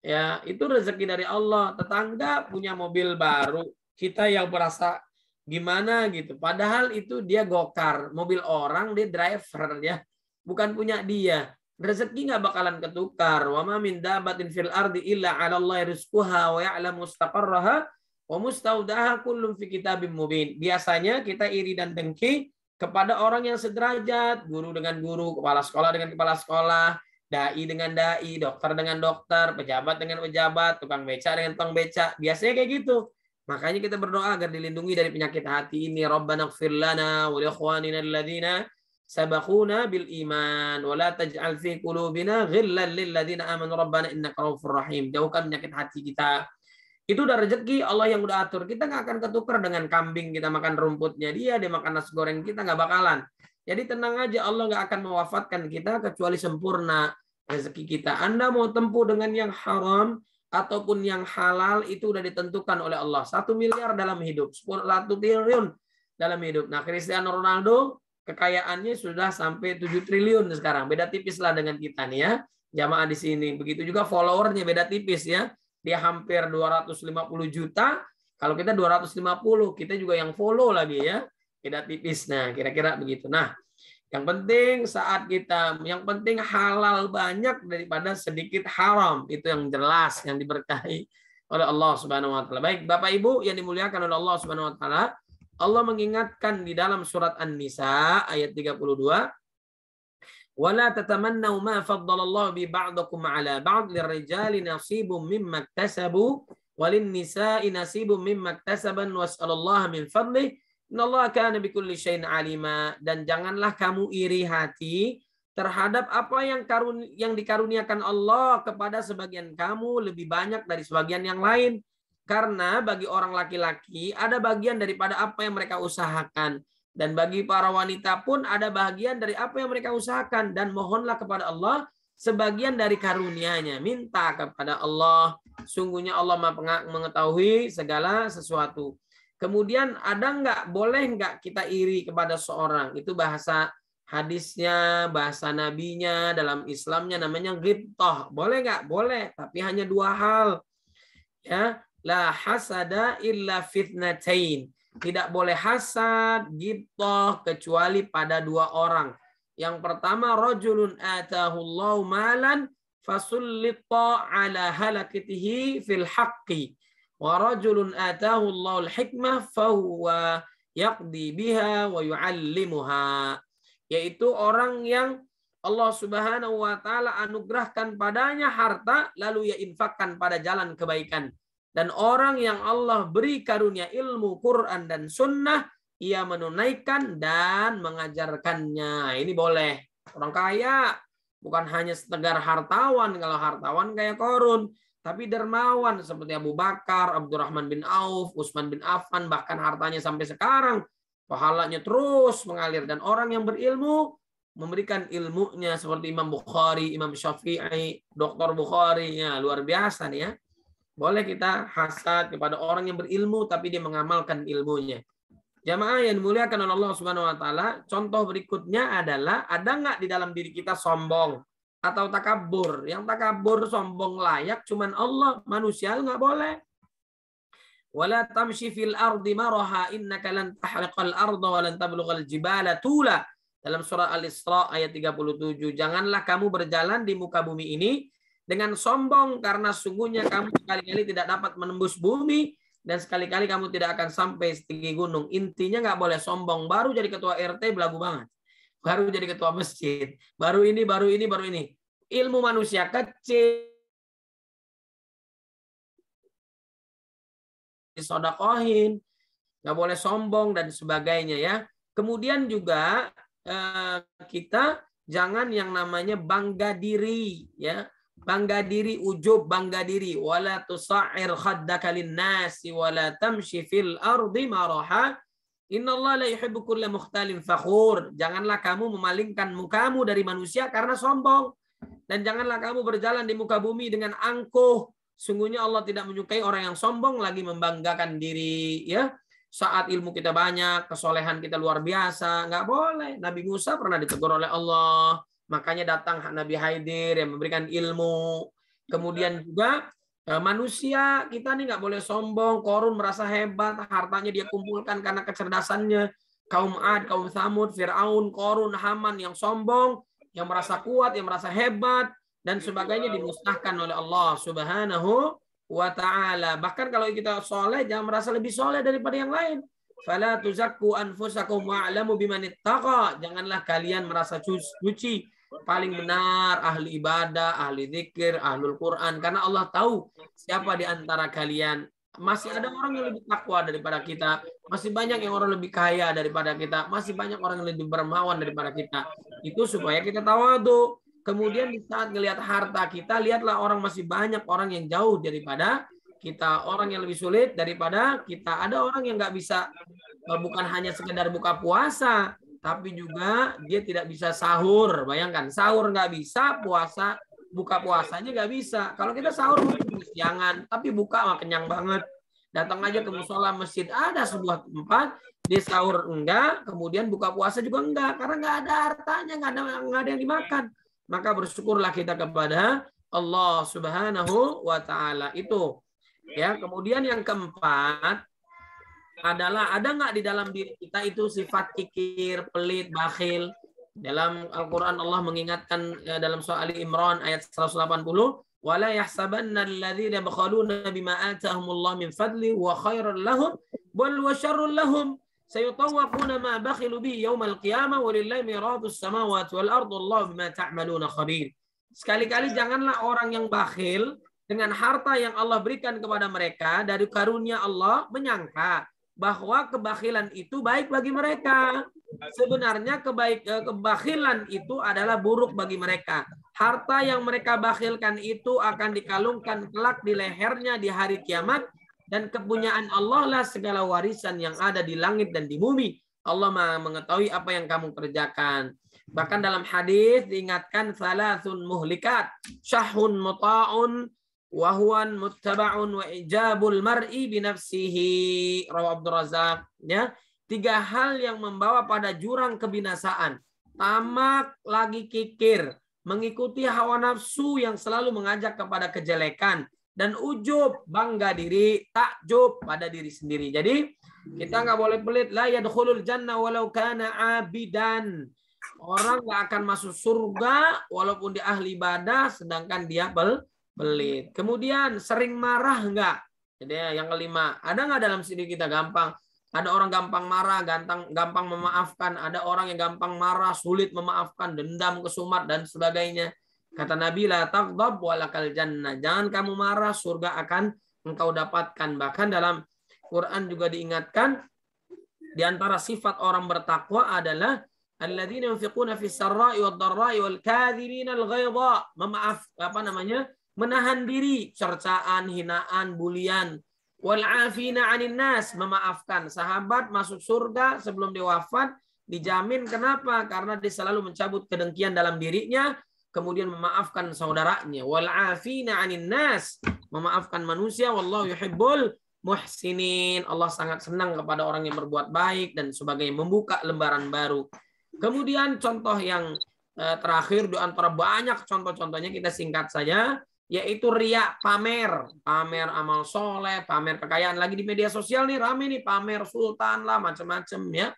ya itu rezeki dari Allah. Tetangga punya mobil baru, kita yang merasa gimana gitu. Padahal itu dia gokar, mobil orang, dia driver, ya, bukan punya dia. Rezeki nggak bakalan ketukar. Wa ma min dabatin fil ardi illa 'ala Allahi rizquha wa ya'lamu mustaqarraha wa mustaudaha kullun fi kitabim mubin. Biasanya kita iri dan dengki kepada orang yang sederajat, guru dengan guru, kepala sekolah dengan kepala sekolah, dai dengan dai, dokter dengan dokter, pejabat dengan pejabat, tukang beca dengan tukang beca. Biasanya kayak gitu. Makanya kita berdoa agar dilindungi dari penyakit hati ini. Rabbana ighfir lana wa li ikhwanina alladziina sabaquna bil iman wa la taj'al fi qulubina ghillan lil ladzina amanu rabbana innaka raufur rahim. Jauhkan penyakit hati kita. Itu udah rezeki Allah yang udah atur. Kita nggak akan ketukar dengan kambing kita makan rumputnya dia makan nasi goreng kita, nggak bakalan. Jadi tenang aja, Allah nggak akan mewafatkan kita kecuali sempurna rezeki kita. Anda mau tempuh dengan yang haram ataupun yang halal itu udah ditentukan oleh Allah. 1 miliar dalam hidup, 1 triliun dalam hidup. Nah, Cristiano Ronaldo kekayaannya sudah sampai 7 triliun sekarang. Beda tipis lah dengan kita nih ya. Jamaah di sini. Begitu juga followernya beda tipis ya. Dia hampir 250 juta. Kalau kita 250, kita juga yang follow lagi ya. Beda tipis. Nah, kira-kira begitu. Nah, yang penting yang penting halal banyak daripada sedikit haram. Itu yang jelas, yang diberkahi oleh Allah Subhanahu wa taala. Baik, Bapak Ibu yang dimuliakan oleh Allah Subhanahu wa taala, Allah mengingatkan di dalam surat An-Nisa ayat 32, ولا تتمنوا ما فضل الله ببعضكم على بعض للرجال نصيب مما اكتسبوا وللنساء نصيب مما اكتسبن واسأل الله من فضله إن الله كان بكل شيء عليما. Dan janganlah kamu iri hati terhadap apa yang dikaruniakan Allah kepada sebagian kamu lebih banyak dari sebagian yang lain, karena bagi orang laki-laki ada bagian daripada apa yang mereka usahakan. Dan bagi para wanita pun ada bagian dari apa yang mereka usahakan. Dan mohonlah kepada Allah sebagian dari karunia-Nya. Minta kepada Allah. Sungguhnya Allah Maha mengetahui segala sesuatu. Kemudian boleh nggak kita iri kepada seorang? Itu bahasa hadisnya, bahasa nabinya, dalam Islamnya namanya ghibthah. Boleh nggak? Boleh. Tapi hanya 2 hal. Ya, la hasada illa fitnatain. Tidak boleh hasad, ghibthah kecuali pada 2 orang. Yang pertama, rajulun atahullahu malan fasullita ala halakatihi fil haqqi. Wa rajulun atahullahu al-hikmah fahuwa yaqdi biha wa yu'allimuha. Yaitu orang yang Allah Subhanahu wa taala anugerahkan padanya harta lalu ia infakkan pada jalan kebaikan. Dan orang yang Allah beri karunia ilmu Quran dan sunnah, ia menunaikan dan mengajarkannya. Ini boleh. Orang kaya bukan hanya sekedar hartawan. Kalau hartawan kayak Qarun, tapi dermawan seperti Abu Bakar, Abdurrahman bin Auf, Utsman bin Affan, bahkan hartanya sampai sekarang pahalanya terus mengalir. Dan orang yang berilmu memberikan ilmunya seperti Imam Bukhari, Imam Syafi'i, Dr. Bukhari, ya luar biasa nih ya. Boleh kita hasad kepada orang yang berilmu tapi dia mengamalkan ilmunya. Jamaah yang dimuliakan oleh Allah Subhanahu wa taala, contoh berikutnya adalah ada nggak di dalam diri kita sombong atau takabur? Yang takabur sombong layak cuman Allah, manusia nggak boleh. Wala tamshi fil ardi maraha innaka lan tahriqal arda wa lan tablughal jibala tula. Dalam surah Al-Isra ayat 37, janganlah kamu berjalan di muka bumi ini dengan sombong, karena sungguhnya kamu sekali-kali tidak dapat menembus bumi dan sekali-kali kamu tidak akan sampai setinggi gunung. Intinya nggak boleh sombong. Baru jadi ketua RT belagu banget. Baru jadi ketua masjid. Baru ini. Ilmu manusia kecil. Disodakohin. Nggak boleh sombong dan sebagainya ya. Kemudian juga kita jangan yang namanya bangga diri ya. Bangga diri, ujub, bangga diri. Wala tusa'ir khaddaka linnasi wala tamshi fil ardi maraha. Innallaha la yuhibbu kulla mukhtalin fakhur. Janganlah kamu memalingkan mukamu dari manusia karena sombong. Dan janganlah kamu berjalan di muka bumi dengan angkuh. Sungguhnya Allah tidak menyukai orang yang sombong lagi membanggakan diri. Ya, saat ilmu kita banyak, kesolehan kita luar biasa, nggak boleh. Nabi Musa pernah ditegur oleh Allah. Makanya datang Nabi Haidir yang memberikan ilmu. Kemudian juga manusia kita nih nggak boleh sombong. Qarun merasa hebat, hartanya dia kumpulkan karena kecerdasannya. Kaum Ad, kaum Tsamud, Fir'aun, Qarun, Haman yang sombong, yang merasa kuat, yang merasa hebat dan sebagainya dimusnahkan oleh Allah Subhanahu wa taala. Bahkan kalau kita soleh jangan merasa lebih soleh daripada yang lain. Fala tuzakku anfusakum wa'lamu bimanittaqa. Janganlah kalian merasa suci, paling benar, ahli ibadah, ahli zikir, ahlul Quran. Karena Allah tahu siapa di antara kalian. Masih ada orang yang lebih takwa daripada kita. Masih banyak yang orang lebih kaya daripada kita. Masih banyak orang yang lebih dermawan daripada kita. Itu supaya kita tawadhu. Kemudian di saat ngelihat harta kita, lihatlah orang masih banyak orang yang jauh daripada kita, orang yang lebih sulit daripada kita. Ada orang yang nggak bisa, bukan hanya sekedar buka puasa, tapi juga dia tidak bisa sahur. Bayangkan, sahur nggak bisa, buka puasanya nggak bisa. Kalau kita sahur mungkin kesiangan, tapi buka mah kenyang banget. Datang aja ke musola masjid ada sebuah tempat, di sahur enggak, kemudian buka puasa juga enggak, karena enggak ada hartanya, enggak ada yang dimakan. Maka bersyukurlah kita kepada Allah Subhanahu wa taala. Itu ya. Kemudian yang keempat adalah ada enggak di dalam diri kita itu sifat kikir, pelit, bakhil. Dalam Al-Qur'an Allah mengingatkan dalam surah Ali Imran ayat 180, wala yahsabanna alladhina bakhaluna bima atahumullah min fadli wa khairan lahum bal wa syarrun lahum sayutawwaquna ma bakhilu bi yaumal qiyamah walillahi mirathus samawati wal ardi wallahu bima ta'maluna khabir. Sekali-kali janganlah orang yang bakhil dengan harta yang Allah berikan kepada mereka dari karunia Allah menyangka bahwa kebakhilan itu baik bagi mereka. Sebenarnya kebakhilan itu adalah buruk bagi mereka. Harta yang mereka bakhilkan itu akan dikalungkan kelak di lehernya di hari kiamat, dan kepunyaan Allah lah segala warisan yang ada di langit dan di bumi. Allah Maha mengetahui apa yang kamu kerjakan. Bahkan dalam hadis diingatkan salasun muhlikat, syahun muta'un, wahwan muttaba'un, wa ijabul mar'i binafsihi. Rawi Abdul Razak. Ya. 3 hal yang membawa pada jurang kebinasaan. Tamak lagi kikir, mengikuti hawa nafsu yang selalu mengajak kepada kejelekan, dan ujub, bangga diri, takjub pada diri sendiri. Jadi kita nggak boleh pelit. La yadkhulul jannah walau kana abidan. Orang nggak akan masuk surga walaupun dia ahli ibadah sedangkan dia pelit. Kemudian sering marah nggak? Jadi yang kelima, ada nggak dalam sini kita gampang? Ada orang gampang marah, gampang memaafkan. Ada orang yang gampang marah, sulit memaafkan, dendam, kesumat, dan sebagainya. Kata Nabi, la taghdab walakal jannah. Jangan kamu marah, surga akan engkau dapatkan. Bahkan dalam Quran juga diingatkan, di antara sifat orang bertakwa adalah alladzina yunfiquna fis sarra'i wad dharra'i wal kadhibina al ghaidha. Menahan diri, cercaan, hinaan, bulian. Wal afina 'anil nas, memaafkan. Sahabat masuk surga sebelum dia wafat dijamin. Kenapa? Karena dia selalu mencabut kedengkian dalam dirinya, kemudian memaafkan saudaranya. Wal afina 'anil nas, memaafkan manusia. Wallahu yuhibbul muhsinin. Allah sangat senang kepada orang yang berbuat baik dan sebagainya, membuka lembaran baru. Kemudian contoh yang terakhir di antara banyak contoh-contohnya, kita singkat saja, yaitu riya, pamer amal soleh, pamer kekayaan. Lagi di media sosial nih rame nih, pamer sultan lah, macam-macam ya.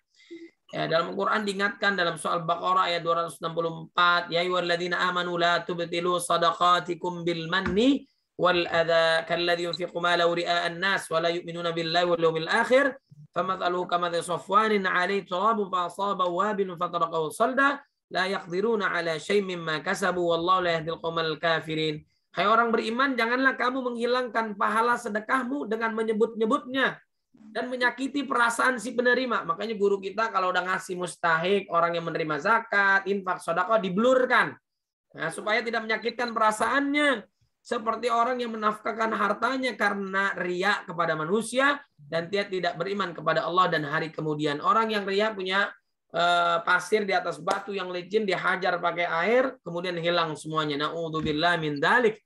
Dalam Al-Quran diingatkan dalam soal Baqarah ayat 264, ya ayyuhalladzina amanu la tubtilu sadaqatikum bil manni wal adza kalladzi yunfiqu malahu ria'an nas wa la yu'minuna billahi wal yawmil akhir famathaluhu kamathali safwanin 'alayhi turabun fa asaba wabilun fatarakahu salda la yaqdiruna 'ala syai'in mimma kasabu wallahu la yahdil qaumal kafirin. Hai orang beriman, janganlah kamu menghilangkan pahala sedekahmu dengan menyebut-nyebutnya dan menyakiti perasaan si penerima. Makanya guru kita kalau udah ngasih mustahik, orang yang menerima zakat, infak, sedekah, diblurkan. Nah, supaya tidak menyakitkan perasaannya. Seperti orang yang menafkahkan hartanya karena riya kepada manusia dan dia tidak beriman kepada Allah dan hari kemudian. Orang yang riya punya pasir di atas batu yang licin, dihajar pakai air, kemudian hilang semuanya. Na'udzubillah min dzalik.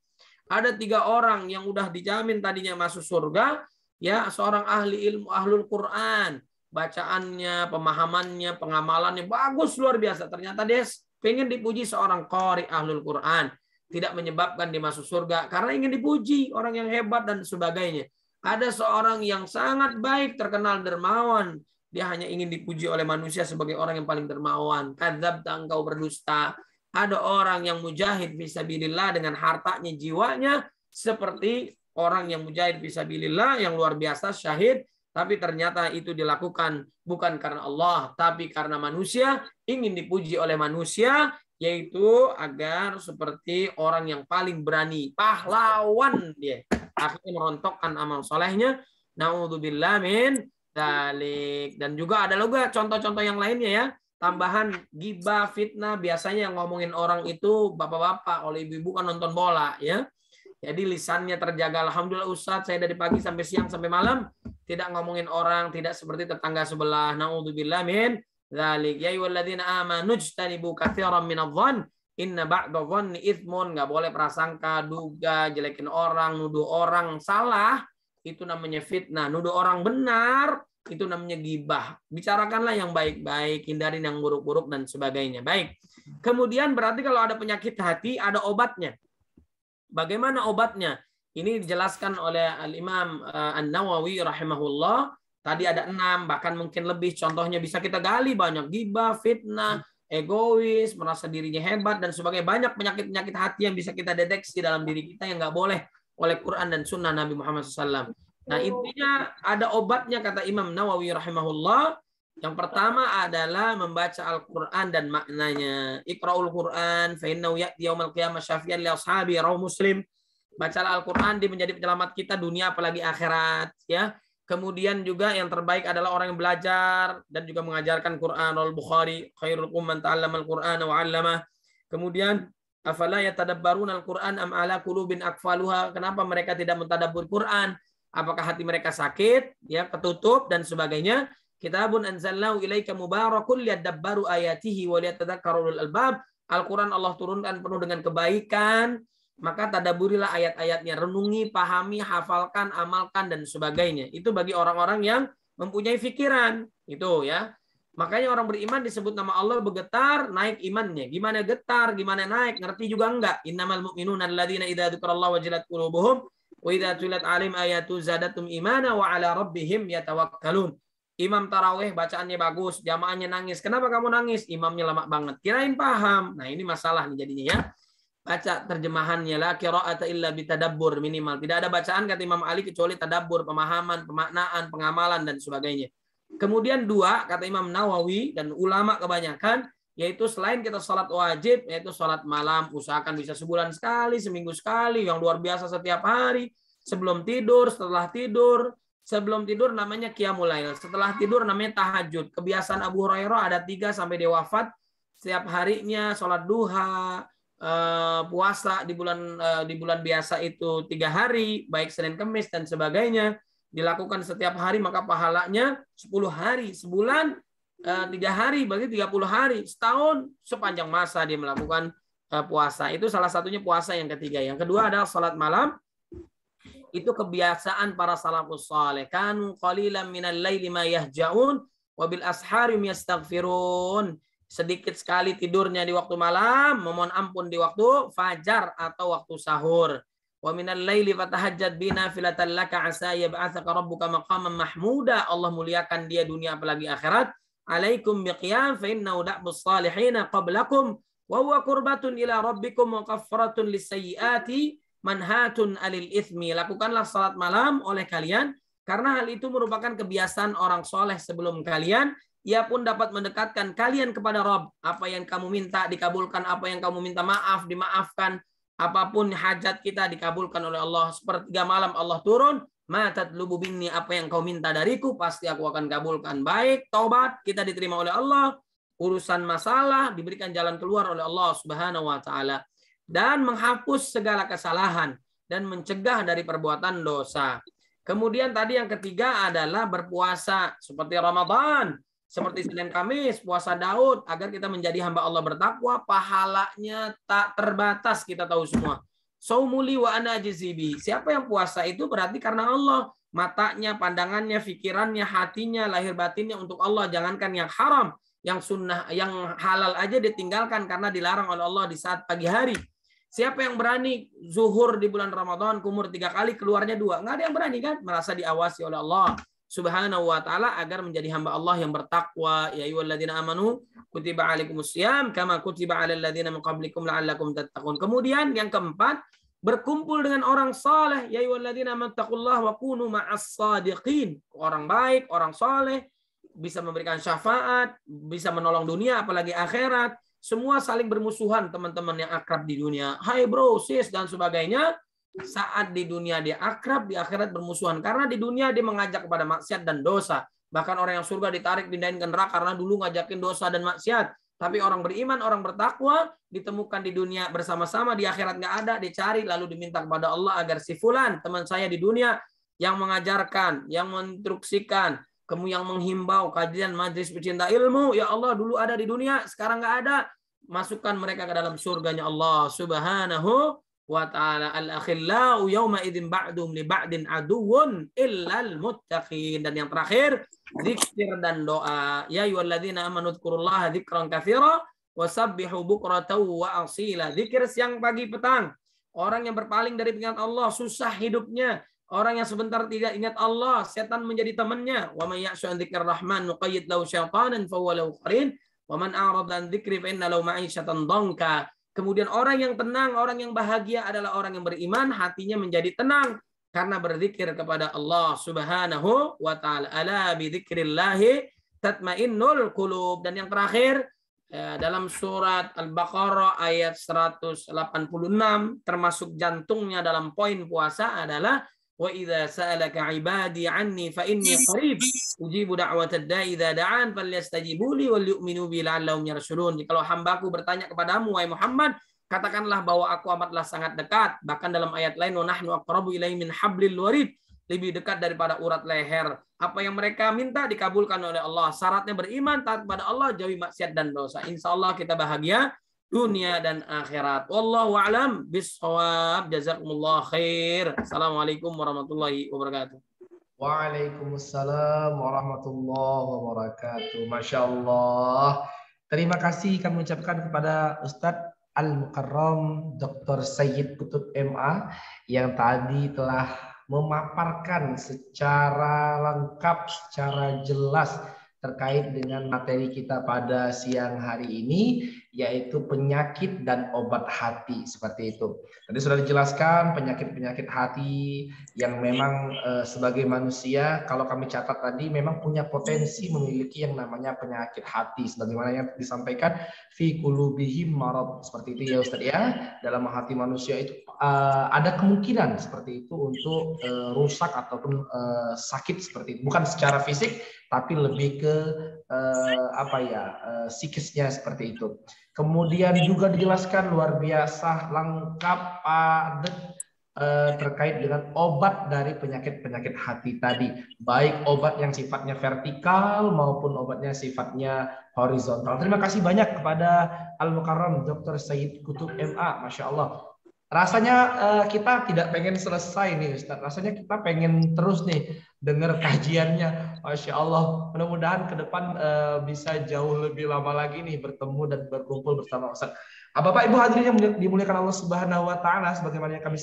Ada 3 orang yang udah dijamin tadinya masuk surga, ya, seorang ahli ilmu, ahlul Quran, bacaannya, pemahamannya, pengamalannya bagus luar biasa. Ternyata dia pengen dipuji seorang qari ahlul Quran, tidak menyebabkan dia masuk surga karena ingin dipuji, orang yang hebat dan sebagainya. Ada seorang yang sangat baik, terkenal dermawan, dia hanya ingin dipuji oleh manusia sebagai orang yang paling dermawan. Kadzabta, engkau berdusta. Ada orang yang mujahid fisabilillah dengan hartanya, jiwanya, seperti orang yang mujahid fisabilillah yang luar biasa, syahid, tapi ternyata itu dilakukan bukan karena Allah, tapi karena manusia, ingin dipuji oleh manusia, yaitu agar seperti orang yang paling berani, pahlawan dia. Akhirnya merontokkan amal solehnya. Na'udzubillah min dzalik. Dan juga ada juga contoh-contoh yang lainnya ya. Tambahan gibah, fitnah, biasanya yang ngomongin orang itu bapak-bapak, oleh ibu-ibu kan nonton bola ya. Jadi lisannya terjaga. Alhamdulillah Ustadz, saya dari pagi sampai siang sampai malam tidak ngomongin orang, tidak seperti tetangga sebelah. Na'udzubillah min dzalik. Ya ayyuhalladzina amanu ijtanibu katsiran minadh-dhann inna ba'dadh-dhanni itsmun. Enggak boleh prasangka, duga, jelekin orang, nuduh orang salah, itu namanya fitnah. Nuduh orang benar, itu namanya gibah. Bicarakanlah yang baik-baik, hindarin yang buruk-buruk dan sebagainya. Baik. Kemudian berarti kalau ada penyakit hati, ada obatnya. Bagaimana obatnya? Ini dijelaskan oleh Al-Imam An-Nawawi rahimahullah. Tadi ada 6, bahkan mungkin lebih. Contohnya bisa kita gali banyak. Gibah, fitnah, egois, merasa dirinya hebat, dan sebagainya. Banyak penyakit-penyakit hati yang bisa kita deteksi dalam diri kita yang nggak boleh oleh Quran dan Sunnah Nabi Muhammad SAW. Nah, intinya ada obatnya, kata Imam Nawawi rahimahullah. Yang pertama adalah membaca Al-Quran dan maknanya. Iqra'ul Quran, fa innahu ya'ti yaumal qiyamah syafi'an li ashabi, rawahu Muslim. Bacalah Al-Quran, dia menjadi penyelamat kita dunia apalagi akhirat, ya. Kemudian juga yang terbaik adalah orang yang belajar dan juga mengajarkan Quran. Al-Bukhari, khairukum man ta'allama al-Qur'ana wa 'allamah. Kemudian afala yatadabbaruna al-Qur'an am ala qulubin aqfaluha? Kenapa mereka tidak mentadabbur Quran? Apakah hati mereka sakit, ya, ketutup dan sebagainya? Kitabun anzalnahu ilaika mubarakun liyadabbaru ayatihi wa liyatadhakkaru ulul albab. Al-Quran Allah turunkan penuh dengan kebaikan, maka tadaburilah ayat-ayatnya, renungi, pahami, hafalkan, amalkan dan sebagainya. Itu bagi orang-orang yang mempunyai pikiran, itu ya. Makanya orang beriman disebut nama Allah bergetar, naik imannya. Gimana getar, gimana naik, ngerti juga enggak? Innamal mu'minuna alladzina idza dzukirallaha wajilat qulubuhum wa idza tuliyat 'alaihim ayatu zadatum imana wa 'ala rabbihim yatawakkalun. Imam tarawih bacaannya bagus, jamaahnya nangis. Kenapa kamu nangis? Imamnya lama banget. Kirain paham. Nah, ini masalah nih jadinya ya. Baca terjemahannya, la qira'ata illa bitadabbur, minimal. Tidak ada bacaan kata Imam Ali kecuali tadabbur, pemahaman, pemaknaan, pengamalan dan sebagainya. Kemudian 2 kata Imam Nawawi dan ulama kebanyakan, yaitu selain kita sholat wajib, yaitu sholat malam, usahakan bisa sebulan sekali, seminggu sekali, yang luar biasa setiap hari, sebelum tidur, setelah tidur. Sebelum tidur namanya qiyamul lail, setelah tidur namanya tahajud. Kebiasaan Abu Hurairah ada 3 sampai dia wafat, setiap harinya sholat duha, puasa di bulan biasa itu 3 hari, baik Senin Kamis dan sebagainya, dilakukan setiap hari, maka pahalanya 10 hari, sebulan 3 hari, berarti 30 hari, setahun sepanjang masa dia melakukan puasa. Itu salah satunya puasa yang ketiga. Yang kedua adalah salat malam. Itu kebiasaan para salafus saleh. Kanu qalilan minal laili ma yahja'un wa bil ashari yastaghfirun. Sedikit sekali tidurnya di waktu malam, memohon ampun di waktu fajar atau waktu sahur. Wa minal laili fatahajjad bina filatan laka asa yab'atsaka rabbuka maqaman mahmuda. Allah muliakan dia dunia apalagi akhirat. Alaikum biqiyam fa innahu da'bus salihin qablakum wa huwa qurbatun ila rabbikum wa kaffaratun lisayyiati manhatun alil ithmi. Lakukanlah salat malam oleh kalian karena hal itu merupakan kebiasaan orang soleh sebelum kalian. Ia pun dapat mendekatkan kalian kepada Rabb. Apa yang kamu minta dikabulkan, apa yang kamu minta maaf dimaafkan, apapun hajat kita dikabulkan oleh Allah. Sepertiga malam Allah turun, ma tatlubu minni, apa yang kau minta dariku pasti aku akan kabulkan. Baik taubat kita diterima oleh Allah, urusan masalah diberikan jalan keluar oleh Allah Subhanahu wa taala. Dan menghapus segala kesalahan dan mencegah dari perbuatan dosa. Kemudian tadi yang ketiga adalah berpuasa seperti Ramadan, seperti Senin Kamis, puasa Daud, agar kita menjadi hamba Allah bertakwa, pahalanya tak terbatas, kita tahu semua. Saumuli wa ana jizibi. Siapa yang puasa itu berarti karena Allah. Matanya, pandangannya, pikirannya, hatinya, lahir batinnya untuk Allah. Jangankan yang haram, yang sunnah, yang halal aja ditinggalkan karena dilarang oleh Allah di saat pagi hari. Siapa yang berani zuhur di bulan Ramadan, kumur 3 kali, keluarnya 2? Nggak ada yang berani kan? Merasa diawasi oleh Allah Subhanahu wa taala agar menjadi hamba Allah yang bertakwa. Ya ayyuhalladzina amanu kutiba alaikumusiyam kama kutiba alal ladzina min qablikum la'allakum tattaqun. Kemudian yang keempat, berkumpul dengan orang saleh. Ya ayyuhalladzina amattaqullaha wa kunu ma'as shadiqin. Orang baik, orang saleh bisa memberikan syafaat, bisa menolong dunia apalagi akhirat. Semua saling bermusuhan teman-teman yang akrab di dunia. Hai bro, sis dan sebagainya. Saat di dunia dia akrab, di akhirat bermusuhan. Karena di dunia dia mengajak kepada maksiat dan dosa. Bahkan orang yang surga ditarik pindahin ke neraka karena dulu ngajakin dosa dan maksiat. Tapi orang beriman, orang bertakwa ditemukan di dunia bersama-sama, di akhirat nggak ada, dicari lalu diminta kepada Allah agar si fulan teman saya di dunia yang mengajarkan, yang menginstruksikan, kamu yang menghimbau kajian majlis pecinta ilmu, ya Allah dulu ada di dunia, sekarang nggak ada. Masukkan mereka ke dalam surganya Allah Subhanahu wa ta'ala, al-akhillau yawma idzin ba'dum li ba'din aduwwun illal muttaqin. Dan yang terakhir, zikir dan doa. Ya ayyuhalladzina amanu dzkurullaha dzikran katsira wasabbihu bukratan wa asila. Zikir siang pagi petang. Orang yang berpaling dari ingat Allah susah hidupnya. Orang yang sebentar tidak ingat Allah, setan menjadi temannya. Wa may ya'shu an dzikrir rahman nuqayyid lahu syaitanan fa huwa lahu qarin. Wa man a'rada an dzikri fa inna lahu ma'isyatan dhanka. Kemudian orang yang tenang, orang yang bahagia adalah orang yang beriman, hatinya menjadi tenang karena berzikir kepada Allah Subhanahu wa taala. Ala bi dzikrillahi tatmainnul qulub. Dan yang terakhir dalam surat Al-Baqarah ayat 186 termasuk jantungnya dalam poin puasa adalah wa idza sa'alaka 'ibadi 'anni fa inni qarib ujibu da'watad da'i idza da'an falyastajibu li wal yu'minu bi la'allahum yarshudun. Kalau hambaku bertanya kepadamu wahai Muhammad, katakanlah bahwa aku amatlah sangat dekat. Bahkan dalam ayat lain wa nahnu aqrabu ilaihi min hablil warid, lebih dekat daripada urat leher. Apa yang mereka minta dikabulkan oleh Allah. Syaratnya beriman, taat kepada Allah, jauhi maksiat dan dosa. Insya Allah kita bahagia dunia dan akhirat. Wallahu a'lam bishawab. Jazakumullah khair. Assalamualaikum warahmatullahi wabarakatuh. Waalaikumsalam warahmatullahi wabarakatuh. Masya Allah. Terima kasih kami ucapkan kepada Ustadz Al-Mukarram Dr. Sayyid Qutb MA yang tadi telah memaparkan secara lengkap, secara jelas terkait dengan materi kita pada siang hari ini, yaitu penyakit dan obat hati, seperti itu. Tadi sudah dijelaskan penyakit-penyakit hati yang memang sebagai manusia, kalau kami catat tadi, memang punya potensi memiliki yang namanya penyakit hati, sebagaimana yang disampaikan fi qulubihim marad, seperti itu ya Ustaz ya. Dalam hati manusia itu ada kemungkinan seperti itu untuk rusak ataupun sakit seperti itu, bukan secara fisik tapi lebih ke psikisnya seperti itu. Kemudian juga dijelaskan luar biasa lengkap padat terkait dengan obat dari penyakit-penyakit hati tadi, baik obat yang sifatnya vertikal maupun obatnya sifatnya horizontal. Terima kasih banyak kepada Al-Mukarram Dr. Sayyid Qutb MA, Masya Allah. Rasanya kita tidak pengen selesai nih Ustaz, rasanya kita pengen terus nih dengar kajiannya. Masya Allah, mudah-mudahan ke depan bisa jauh lebih lama lagi nih bertemu dan berkumpul bersama Ustaz. Bapak Ibu hadirin yang dimuliakan Allah Subhanahu wa taala, sebagaimana yang kami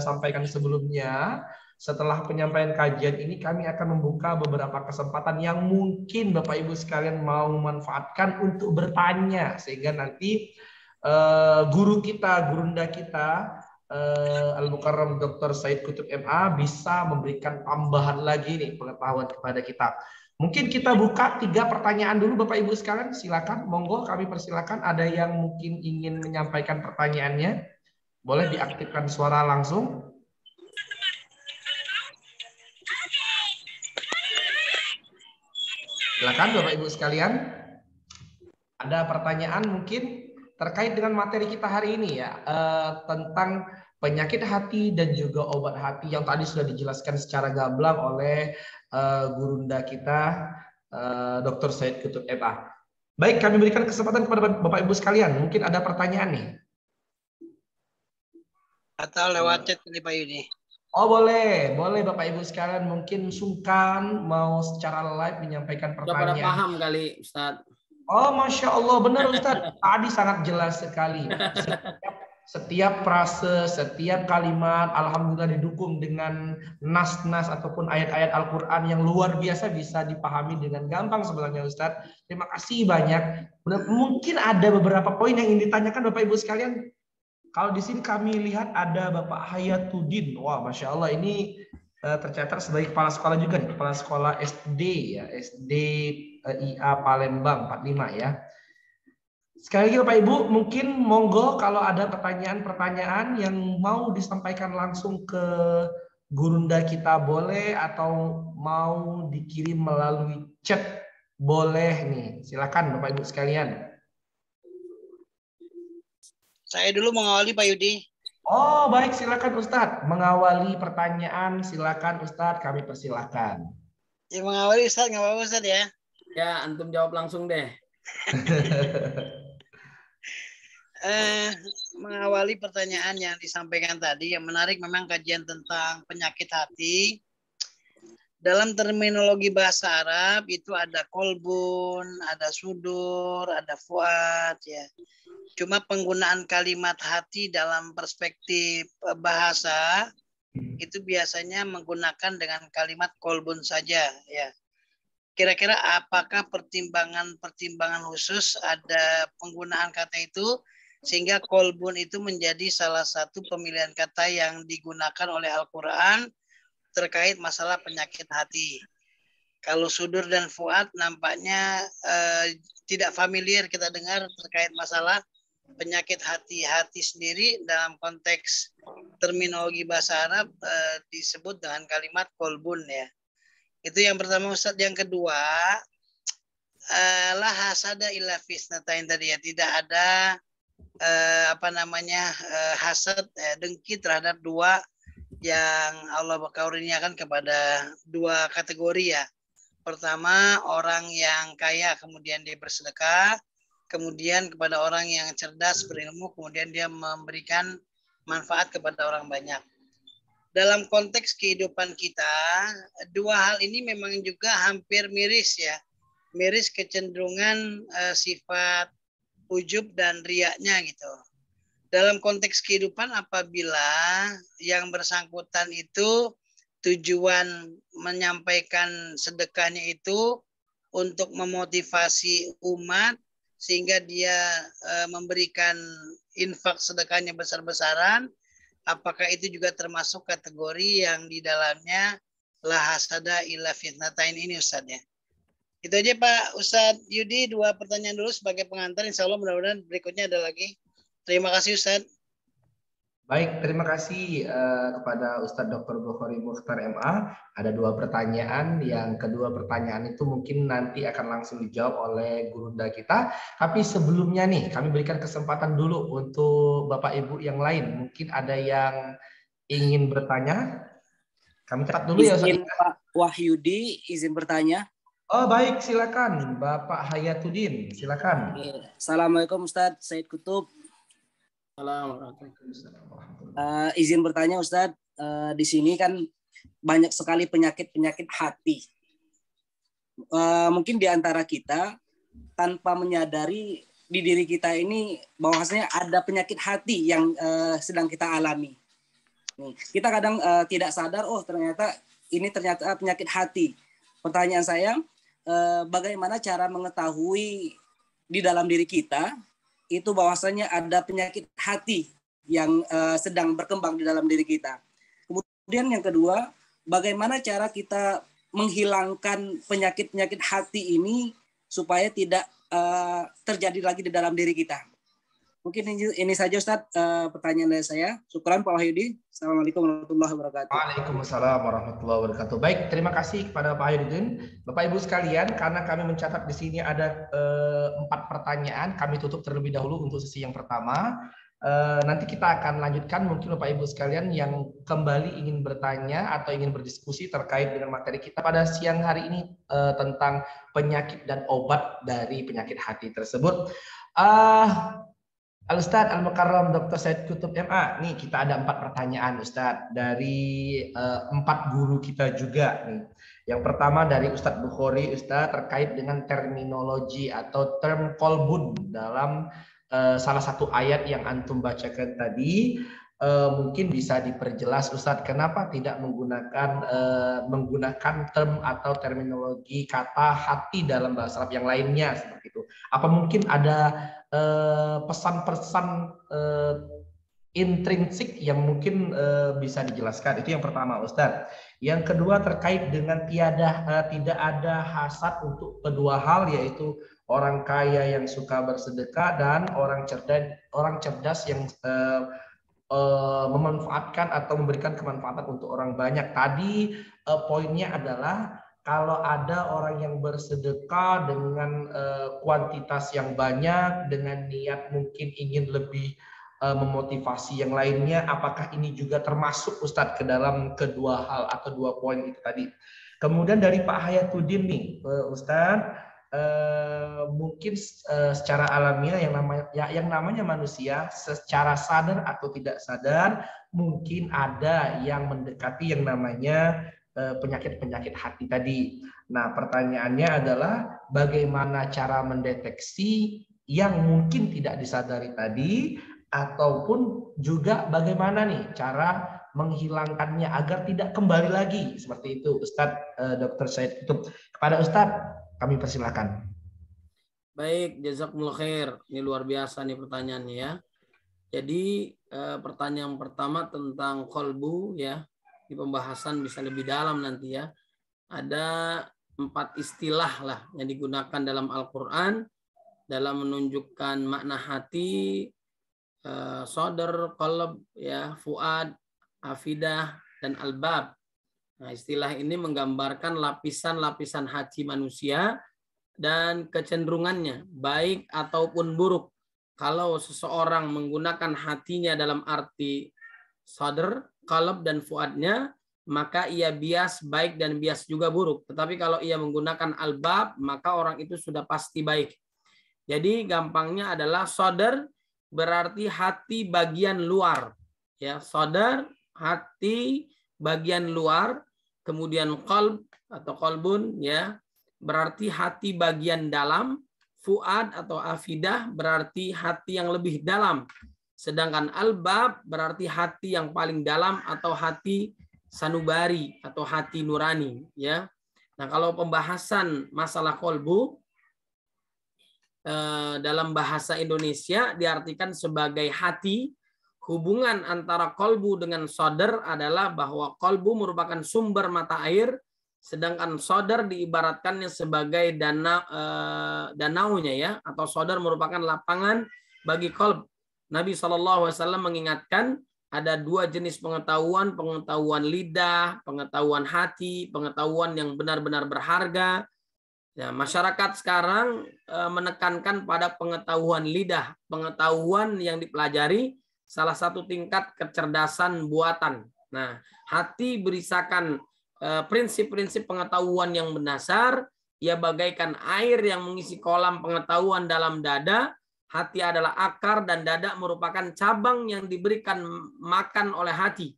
sampaikan sebelumnya, setelah penyampaian kajian ini kami akan membuka beberapa kesempatan yang mungkin Bapak Ibu sekalian mau manfaatkan untuk bertanya, sehingga nanti guru kita, gurunda kita, Al-Mukarram Dr. Sayyid Qutb MA bisa memberikan tambahan lagi nih pengetahuan kepada kita. Mungkin kita buka 3 pertanyaan dulu Bapak Ibu sekalian, silakan, monggo kami persilakan. Ada yang mungkin ingin menyampaikan pertanyaannya, boleh diaktifkan suara langsung. Silakan Bapak Ibu sekalian. Ada pertanyaan mungkin terkait dengan materi kita hari ini ya, tentang penyakit hati dan juga obat hati yang tadi sudah dijelaskan secara gamblang oleh gurunda kita, Dr. Sayyid Qutb MA. Baik, kami berikan kesempatan kepada Bapak Ibu sekalian. Mungkin ada pertanyaan nih. Atau lewat chat nih Pak Yudi. Oh boleh, boleh Bapak Ibu sekalian mungkin sungkan mau secara live menyampaikan pertanyaan. Sudah pada paham kali Ustaz. Oh Masya Allah, benar Ustaz. Tadi sangat jelas sekali. Setiap frase, setiap kalimat, alhamdulillah didukung dengan nas-nas ataupun ayat-ayat Al-Quran yang luar biasa bisa dipahami dengan gampang sebenarnya Ustaz. Terima kasih banyak. Mungkin ada beberapa poin yang ingin ditanyakan Bapak Ibu sekalian. Kalau di sini kami lihat ada Bapak Hayatuddin. Wah, Masya Allah, ini tercatat sebagai kepala sekolah juga nih, kepala sekolah SD ya, SD IA Palembang 45 ya. Sekali lagi Bapak Ibu, mungkin monggo kalau ada pertanyaan-pertanyaan yang mau disampaikan langsung ke gurunda kita boleh, atau mau dikirim melalui chat boleh nih. Silakan Bapak Ibu sekalian. Saya dulu mengawali Pak Yudi. Oh baik, silakan Ustadz. Mengawali pertanyaan, silakan Ustadz, kami persilakan. Ya mengawali Ustadz, nggak apa-apa Ustadz ya. Ya, antum jawab langsung deh. mengawali pertanyaan yang disampaikan tadi, yang menarik memang kajian tentang penyakit hati. Dalam terminologi bahasa Arab itu ada kolbun, ada sudur, ada fuad, ya. Cuma penggunaan kalimat hati dalam perspektif bahasa itu biasanya menggunakan dengan kalimat kolbun saja, ya. Kira-kira apakah pertimbangan khusus ada penggunaan kata itu sehingga kolbun itu menjadi salah satu pemilihan kata yang digunakan oleh Al-Quran terkait masalah penyakit hati. Kalau sudur dan fuad nampaknya tidak familiar kita dengar terkait masalah penyakit hati. Hati sendiri dalam konteks terminologi bahasa Arab disebut dengan kalimat kolbun, ya. Itu yang pertama, Ustaz. Yang kedua, la hasada illa fisnatain tadi, ya. Tidak ada hasad, dengki terhadap dua yang Allah berkaruniakan kepada dua kategori, ya. Pertama, orang yang kaya kemudian dia bersedekah, kemudian kepada orang yang cerdas berilmu kemudian dia memberikan manfaat kepada orang banyak. Dalam konteks kehidupan kita, dua hal ini memang juga hampir miris, ya. Miris kecenderungan sifat ujub dan riaknya gitu. Dalam konteks kehidupan apabila yang bersangkutan itu tujuan menyampaikan sedekahnya itu untuk memotivasi umat sehingga dia memberikan infak sedekahnya besar-besaran, apakah itu juga termasuk kategori yang di dalamnya la hasada illa fitnatain ini, Ustaz, ya. Itu aja Pak Ustadz Yudi, dua pertanyaan dulu sebagai pengantar. Insya Allah mudah-mudahan berikutnya ada lagi. Terima kasih Ustadz. Baik, terima kasih kepada Ustadz Dr. Bukhari Mukhtar MA. Ada dua pertanyaan. Yang kedua pertanyaan itu mungkin nanti akan langsung dijawab oleh gurunda kita. Tapi sebelumnya nih, kami berikan kesempatan dulu untuk Bapak Ibu yang lain. Mungkin ada yang ingin bertanya. Kami catat dulu ya Ustadz. Pak Wahyudi izin bertanya. Oh baik, silakan Bapak Hayatuddin, silakan. Assalamualaikum Ustadz Said Kutub. Izin bertanya Ustadz, di sini kan banyak sekali penyakit-penyakit hati. Mungkin di antara kita tanpa menyadari di diri kita ini bahwasanya ada penyakit hati yang sedang kita alami. Kita kadang tidak sadar, oh ternyata ini ternyata penyakit hati. Pertanyaan saya, bagaimana cara mengetahui di dalam diri kita itu bahwasanya ada penyakit hati yang sedang berkembang di dalam diri kita. Kemudian yang kedua, bagaimana cara kita menghilangkan penyakit-penyakit hati ini supaya tidak terjadi lagi di dalam diri kita. Mungkin ini saja Ustadz pertanyaan dari saya. Syukran Pak Wahyudi. Assalamualaikum warahmatullahi wabarakatuh. Waalaikumsalam warahmatullahi wabarakatuh. Baik, terima kasih kepada Pak Wahyudi. Bapak Ibu sekalian, karena kami mencatat di sini ada 4 pertanyaan, kami tutup terlebih dahulu untuk sesi yang pertama. Nanti kita akan lanjutkan, mungkin Bapak Ibu sekalian yang kembali ingin bertanya atau ingin berdiskusi terkait dengan materi kita pada siang hari ini tentang penyakit dan obat dari penyakit hati tersebut. Al-Ustadz Al-Mukarram Dr. Said Kutub MA, nih kita ada 4 pertanyaan Ustadz dari 4 guru kita juga nih. Yang pertama dari Ustadz Bukhari, Ustadz terkait dengan terminologi atau term kolbun dalam salah satu ayat yang antum bacakan tadi. Mungkin bisa diperjelas Ustadz, kenapa tidak menggunakan term atau terminologi kata hati dalam bahasa Arab yang lainnya seperti itu. Apa mungkin ada pesan-pesan intrinsik yang mungkin bisa dijelaskan? Itu yang pertama Ustadz. Yang kedua terkait dengan tidak ada hasad untuk kedua hal, yaitu orang kaya yang suka bersedekah dan orang cerdas yang memanfaatkan atau memberikan kemanfaatan untuk orang banyak. Tadi poinnya adalah kalau ada orang yang bersedekah dengan kuantitas yang banyak, dengan niat mungkin ingin lebih memotivasi yang lainnya, apakah ini juga termasuk Ustadz ke dalam kedua hal atau 2 poin itu tadi? Kemudian dari Pak Hayatuddin nih Ustadz, mungkin secara alamiah yang namanya manusia secara sadar atau tidak sadar mungkin ada yang mendekati yang namanya penyakit-penyakit hati tadi. Nah, pertanyaannya adalah bagaimana cara mendeteksi yang mungkin tidak disadari tadi, ataupun juga bagaimana nih cara menghilangkannya agar tidak kembali lagi seperti itu, Ustadz Dr. Said Kutub. Kepada Ustadz kami persilakan. Baik, jazakumullah khair. Ini luar biasa nih pertanyaannya ya. Jadi pertanyaan pertama tentang kolbu ya. Di pembahasan bisa lebih dalam nanti ya. Ada 4 istilah lah yang digunakan dalam Al-Quran dalam menunjukkan makna hati, sodar, qalb, ya, fuad, afidah, dan albab. Nah, istilah ini menggambarkan lapisan-lapisan hati manusia dan kecenderungannya, baik ataupun buruk. Kalau seseorang menggunakan hatinya dalam arti sodar, qalb, dan fuadnya, maka ia bias baik dan bias juga buruk. Tetapi kalau ia menggunakan albab, maka orang itu sudah pasti baik. Jadi gampangnya adalah sodar berarti hati bagian luar. Ya, sodar, hati bagian luar. Kemudian qalb atau qalbun, ya, berarti hati bagian dalam. Fuad atau afidah berarti hati yang lebih dalam. Sedangkan albab berarti hati yang paling dalam atau hati sanubari atau hati nurani, ya. Nah, kalau pembahasan masalah kolbu dalam bahasa Indonesia diartikan sebagai hati. Hubungan antara kolbu dengan sodar adalah bahwa kolbu merupakan sumber mata air, sedangkan sodar diibaratkannya sebagai danaunya, ya, atau sodar merupakan lapangan bagi kolb. Nabi SAW mengingatkan ada 2 jenis pengetahuan, pengetahuan lidah, pengetahuan hati, pengetahuan yang benar-benar berharga. Ya, masyarakat sekarang menekankan pada pengetahuan lidah, pengetahuan yang dipelajari, salah satu tingkat kecerdasan buatan. Nah, hati berisakan prinsip-prinsip pengetahuan yang mendasar, ia bagaikan air yang mengisi kolam pengetahuan dalam dada. Hati adalah akar dan dada merupakan cabang yang diberikan makan oleh hati.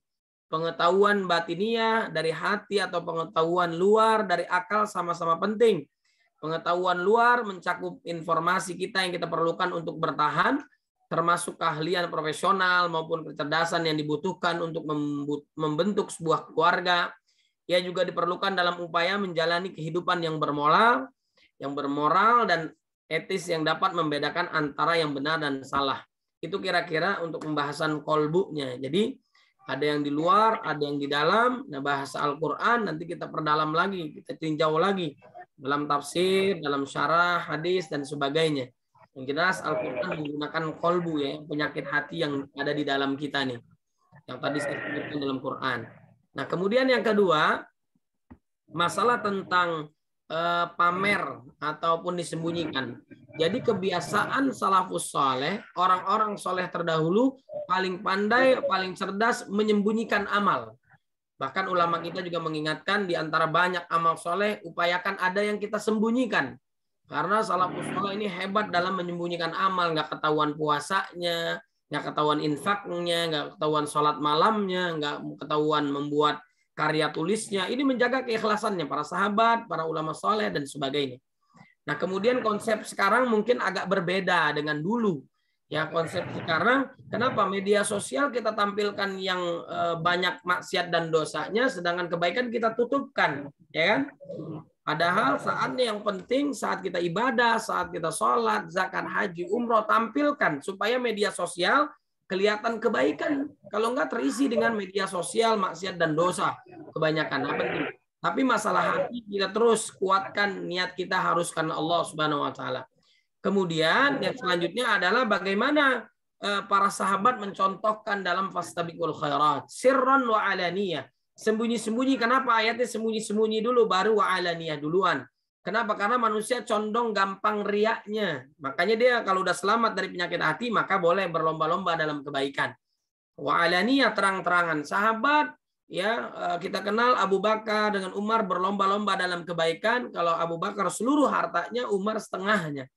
Pengetahuan batiniah dari hati atau pengetahuan luar dari akal sama-sama penting. Pengetahuan luar mencakup informasi kita yang kita perlukan untuk bertahan, termasuk keahlian profesional maupun kecerdasan yang dibutuhkan untuk membentuk sebuah keluarga. Ia juga diperlukan dalam upaya menjalani kehidupan yang bermoral dan etis yang dapat membedakan antara yang benar dan salah. Itu kira-kira untuk pembahasan kolbunya. Jadi ada yang di luar, ada yang di dalam. Nah, bahasa Al-Quran nanti kita perdalam lagi, kita tinjau lagi dalam tafsir, dalam syarah, hadis, dan sebagainya. Yang jelas Al-Quran menggunakan kolbu, ya, penyakit hati yang ada di dalam kita nih. Yang tadi saya sebutkan dalam Quran. Nah, kemudian yang kedua, masalah tentang pamer ataupun disembunyikan. Jadi kebiasaan salafus saleh, orang-orang soleh terdahulu paling pandai, paling cerdas menyembunyikan amal. Bahkan ulama kita juga mengingatkan di antara banyak amal soleh, upayakan ada yang kita sembunyikan. Karena salafus saleh ini hebat dalam menyembunyikan amal, nggak ketahuan puasanya, nggak ketahuan infaknya, nggak ketahuan sholat malamnya, nggak ketahuan membuat karya tulisnya. Ini menjaga keikhlasannya para sahabat, para ulama soleh, dan sebagainya. Nah, kemudian konsep sekarang mungkin agak berbeda dengan dulu. Ya, konsep sekarang, kenapa media sosial kita tampilkan yang banyak maksiat dan dosanya, sedangkan kebaikan kita tutupkan, ya kan? Padahal saatnya yang penting saat kita ibadah, saat kita sholat, zakat, haji, umroh, tampilkan supaya media sosial kelihatan kebaikan. Kalau enggak terisi dengan media sosial, maksiat dan dosa kebanyakan. Nah, penting. Tapi masalah hati kita terus kuatkan, niat kita harus karena Allah Subhanahu wa taala. Kemudian yang selanjutnya adalah bagaimana para sahabat mencontohkan dalam fastabiqul khairat, sirran wa alaniyah. Sembunyi-sembunyi. Kenapa ayatnya sembunyi-sembunyi dulu baru wa alaniyah duluan? Kenapa? Karena manusia condong gampang riaknya. Makanya dia kalau udah selamat dari penyakit hati, maka boleh berlomba-lomba dalam kebaikan. Wa alaniyah, terang-terangan. Sahabat ya kita kenal Abu Bakar dengan Umar berlomba-lomba dalam kebaikan. Kalau Abu Bakar seluruh hartanya, Umar setengahnya.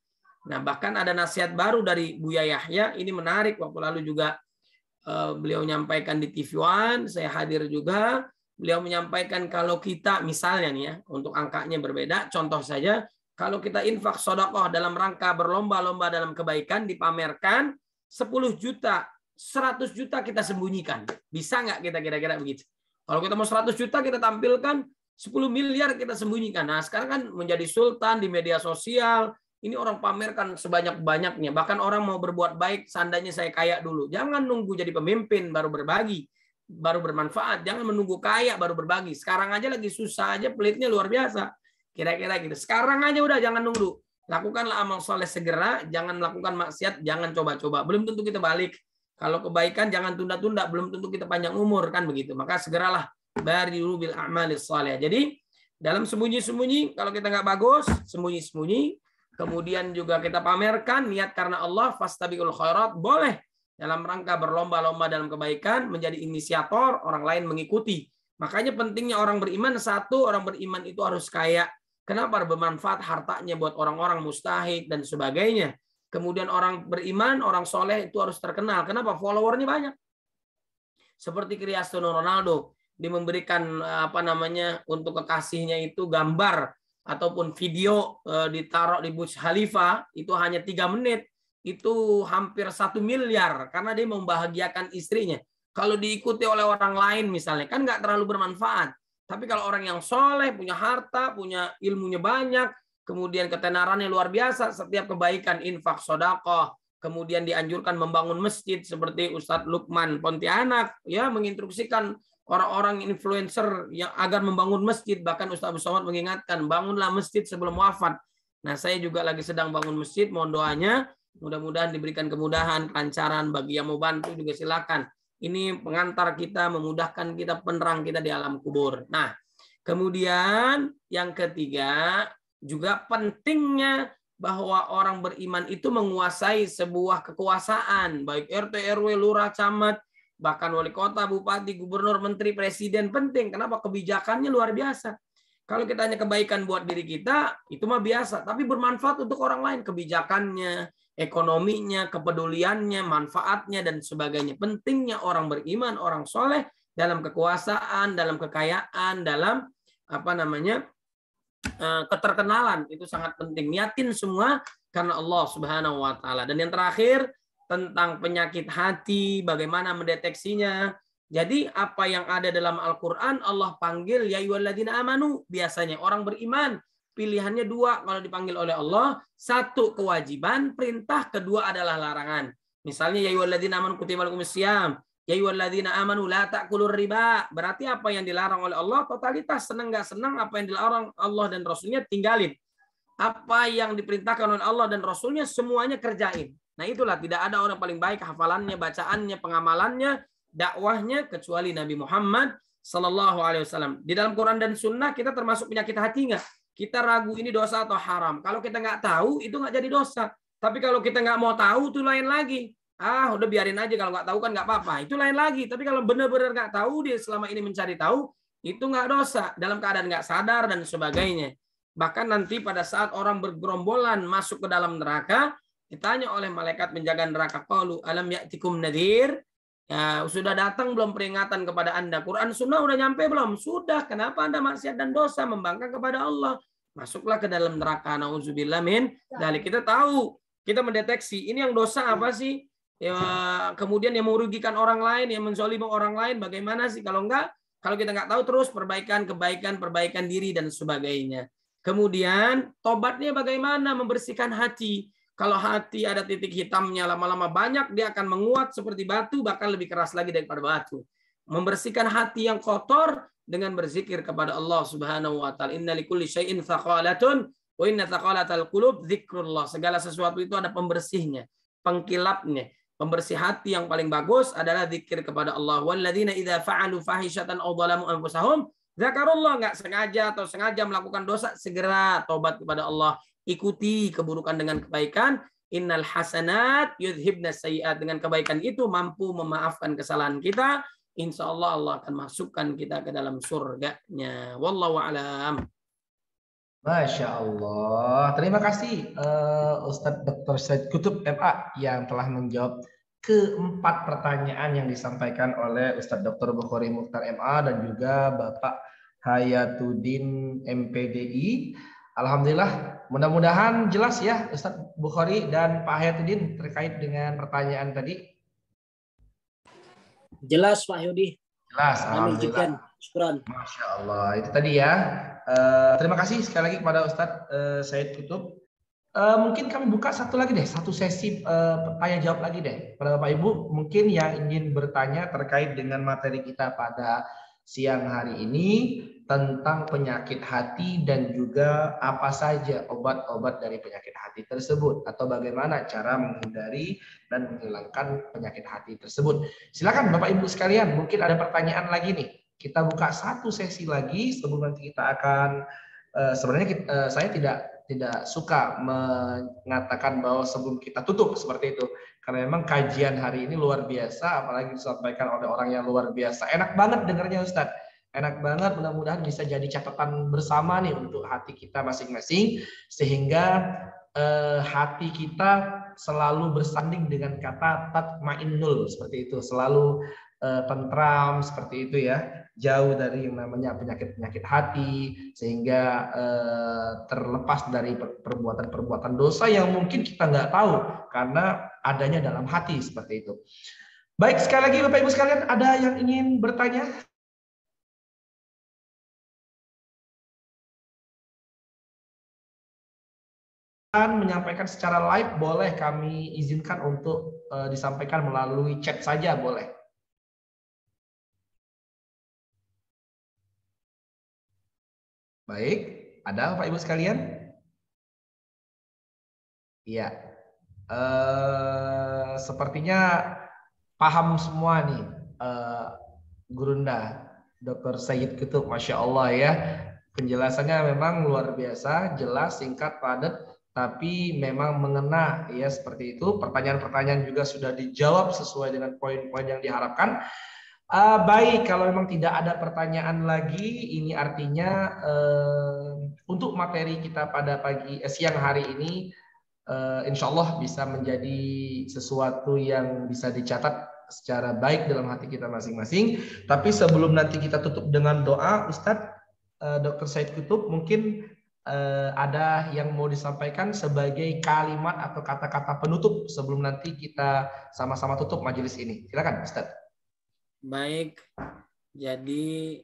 Nah, bahkan ada nasihat baru dari Buya Yahya, ini menarik, waktu lalu juga beliau menyampaikan di TV One, saya hadir juga. Beliau menyampaikan kalau kita misalnya nih ya, untuk angkanya berbeda, contoh saja kalau kita infak sedekah dalam rangka berlomba-lomba dalam kebaikan, dipamerkan 10 juta, 100 juta kita sembunyikan. Bisa nggak kita kira-kira begitu? Kalau kita mau 100 juta kita tampilkan, 10 miliar kita sembunyikan. Nah, sekarang kan menjadi sultan di media sosial. Ini orang pamerkan sebanyak-banyaknya. Bahkan orang mau berbuat baik, seandainya saya kaya dulu. Jangan nunggu jadi pemimpin baru berbagi, baru bermanfaat. Jangan menunggu kaya baru berbagi. Sekarang aja lagi susah aja, pelitnya luar biasa. Kira-kira gitu. Sekarang aja udah, jangan nunggu. Lakukanlah amal soleh segera, jangan melakukan maksiat, jangan coba-coba. Belum tentu kita balik. Kalau kebaikan jangan tunda-tunda, belum tentu kita panjang umur, kan begitu. Maka segeralah bariru bil a'malis shalih. Jadi dalam sembunyi-sembunyi, kalau kita nggak bagus, sembunyi-sembunyi. Kemudian juga kita pamerkan niat karena Allah, fastabiqul khairat, boleh dalam rangka berlomba-lomba dalam kebaikan, menjadi inisiator, orang lain mengikuti. Makanya pentingnya orang beriman, satu, orang beriman itu harus kaya. Kenapa? Bermanfaat hartanya buat orang-orang mustahik dan sebagainya. Kemudian orang beriman, orang soleh itu harus terkenal. Kenapa? Followernya banyak. Seperti Cristiano Ronaldo, dia memberikan untuk kekasihnya itu gambar ataupun video ditaruh di Burj Khalifa, itu hanya 3 menit, itu hampir 1 miliar karena dia membahagiakan istrinya. Kalau diikuti oleh orang lain misalnya, kan nggak terlalu bermanfaat. Tapi kalau orang yang soleh, punya harta, punya ilmunya banyak, kemudian ketenarannya luar biasa, setiap kebaikan, infak, sedekah, kemudian dianjurkan membangun masjid seperti Ustadz Lukman Pontianak, ya, menginstruksikan orang-orang influencer yang agar membangun masjid. Bahkan Ustadz Abu Somad mengingatkan, bangunlah masjid sebelum wafat. Nah, saya juga lagi sedang bangun masjid, mohon doanya, mudah-mudahan diberikan kemudahan, kelancaran, bagi yang mau bantu juga silakan. Ini pengantar kita, memudahkan kita, penerang kita di alam kubur. Nah, kemudian yang ketiga, juga pentingnya bahwa orang beriman itu menguasai sebuah kekuasaan, baik RT, RW, lurah, camat, bahkan wali kota, bupati, gubernur, menteri, presiden, penting. Kenapa? Kebijakannya luar biasa. Kalau kita hanya kebaikan buat diri kita, itu mah biasa, tapi bermanfaat untuk orang lain. Kebijakannya, ekonominya, kepeduliannya, manfaatnya, dan sebagainya. Pentingnya orang beriman, orang soleh, dalam kekuasaan, dalam kekayaan, dalam keterkenalan, itu sangat penting. Niatin semua karena Allah Subhanahu wa taala. Dan yang terakhir tentang penyakit hati, bagaimana mendeteksinya. Jadi apa yang ada dalam Al-Qur'an, Allah panggil ya ayyuhalladzina amanu. Biasanya orang beriman pilihannya 2 kalau dipanggil oleh Allah. 1 kewajiban, perintah, kedua adalah larangan. Misalnya ya ayyuhalladzina amanu kutiba alaikumus syiyam. Ya ayyuhalladzina amanu la ta'kulur riba. Berarti apa yang dilarang oleh Allah totalitas, senang nggak senang, apa yang dilarang Allah dan Rasulnya tinggalin. Apa yang diperintahkan oleh Allah dan Rasulnya semuanya kerjain. Nah, itulah tidak ada orang paling baik hafalannya, bacaannya, pengamalannya, dakwahnya kecuali Nabi Muhammad sallallahu alaihi wasallam. Di dalam Quran dan Sunnah kita termasuk penyakit hati nggak? Kita ragu ini dosa atau haram. Kalau kita nggak tahu itu nggak jadi dosa. Tapi kalau kita nggak mau tahu itu lain lagi. Udah biarin aja, kalau nggak tahu kan nggak apa-apa. Itu lain lagi. Tapi kalau benar-benar nggak tahu, dia selama ini mencari tahu, itu nggak dosa. Dalam keadaan nggak sadar dan sebagainya. Bahkan nanti pada saat orang bergerombolan masuk ke dalam neraka, ditanya oleh malaikat penjaga neraka, qalu alam ya'tikum nadhir? Ya, sudah datang belum peringatan kepada Anda? Quran Sunnah udah nyampe belum? Sudah. Kenapa Anda maksiat dan dosa, membangkang kepada Allah? Masuklah ke dalam neraka. Nauzubillah min dzalik. Kita tahu, kita mendeteksi ini yang dosa apa sih? Ya, kemudian yang merugikan orang lain, yang menzalimi orang lain, bagaimana sih? Kalau kita nggak tahu, terus perbaikan diri dan sebagainya. Kemudian tobatnya bagaimana? Membersihkan hati. Kalau hati ada titik hitamnya, lama-lama banyak, dia akan menguat seperti batu, bahkan lebih keras lagi daripada batu. Membersihkan hati yang kotor dengan berzikir kepada Allah Subhanahu wa taala. Inna likulli syai'in thaqalatun wa inna thaqalatal qulub dzikrullah. Segala sesuatu itu ada pembersihnya, pengkilapnya. Pembersih hati yang paling bagus adalah zikir kepada Allah. Walladzina idza fa'alu fahishatan aw dhalamu anfusahum dzakarullah. Enggak sengaja atau sengaja melakukan dosa, segera tobat kepada Allah. Ikuti keburukan dengan kebaikan. Innal hasanat yudhibnas sayyi'at. Dengan kebaikan itu mampu memaafkan kesalahan kita. insya Allah Allah akan masukkan kita ke dalam surganya. Wallahu a'lam. Masya Allah. Terima kasih Ustadz Dr. Said Kutub MA yang telah menjawab keempat pertanyaan yang disampaikan oleh Ustadz Dr. Bukhari Mukhtar MA dan juga Bapak Hayatuddin MPDI. Alhamdulillah, mudah-mudahan jelas ya Ustadz Bukhari dan Pak Hayatuddin terkait dengan pertanyaan tadi. Jelas Pak Yudi. Jelas, alhamdulillah. Syukran. Masya Allah, itu tadi ya. Terima kasih sekali lagi kepada Ustadz Said Kutub. Mungkin kami buka satu lagi deh, satu sesi tanya jawab lagi deh. Pada Bapak Ibu mungkin yang ingin bertanya terkait dengan materi kita pada siang hari ini tentang penyakit hati dan juga apa saja obat-obat dari penyakit hati tersebut atau bagaimana cara menghindari dan menghilangkan penyakit hati tersebut. Silakan Bapak Ibu sekalian, mungkin ada pertanyaan lagi nih. Kita buka satu sesi lagi sebelum nanti kita akan sebenarnya saya tidak suka mengatakan bahwa sebelum kita tutup seperti itu karena memang kajian hari ini luar biasa, apalagi disampaikan oleh orang yang luar biasa. Enak banget dengarnya Ustadz, enak banget. Mudah-mudahan bisa jadi catatan bersama nih untuk hati kita masing-masing sehingga hati kita selalu bersanding dengan kata tatmainnul seperti itu, selalu tentram seperti itu ya, jauh dari yang namanya penyakit-penyakit hati sehingga terlepas dari perbuatan-perbuatan dosa yang mungkin kita nggak tahu karena adanya dalam hati seperti itu. Baik, sekali lagi Bapak Ibu sekalian, ada yang ingin bertanya? Menyampaikan secara live boleh, kami izinkan untuk disampaikan melalui chat saja boleh. Baik, ada Bapak Ibu sekalian? Iya, sepertinya paham semua nih, Gurunda, Dr. Said Kutub, Masya Allah ya. Penjelasannya memang luar biasa, jelas, singkat, padat, tapi memang mengena ya seperti itu. Pertanyaan-pertanyaan juga sudah dijawab sesuai dengan poin-poin yang diharapkan. Baik, kalau memang tidak ada pertanyaan lagi, ini artinya untuk materi kita pada siang hari ini, insya Allah bisa menjadi sesuatu yang bisa dicatat secara baik dalam hati kita masing-masing. Tapi sebelum nanti kita tutup dengan doa, Ustadz Dr. Said Kutub mungkin ada yang mau disampaikan sebagai kalimat atau kata-kata penutup sebelum nanti kita sama-sama tutup majelis ini. Silakan, Ustadz. Baik, jadi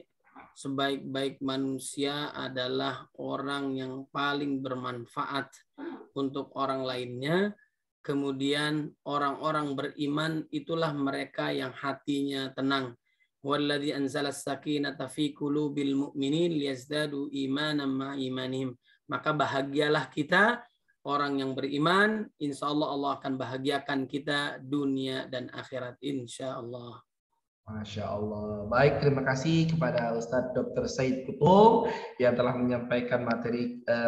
sebaik-baik manusia adalah orang yang paling bermanfaat untuk orang lainnya. Kemudian orang-orang beriman itulah mereka yang hatinya tenang. Walladzi anzala as-sakinata fi qulubil mu'minin liyazdadu imanan ma'a imanihim. Maka bahagialah kita orang yang beriman, insya Allah Allah akan bahagiakan kita dunia dan akhirat insya Allah. Masya Allah. Baik, terima kasih kepada Ustadz Dr. Said Kutub yang telah menyampaikan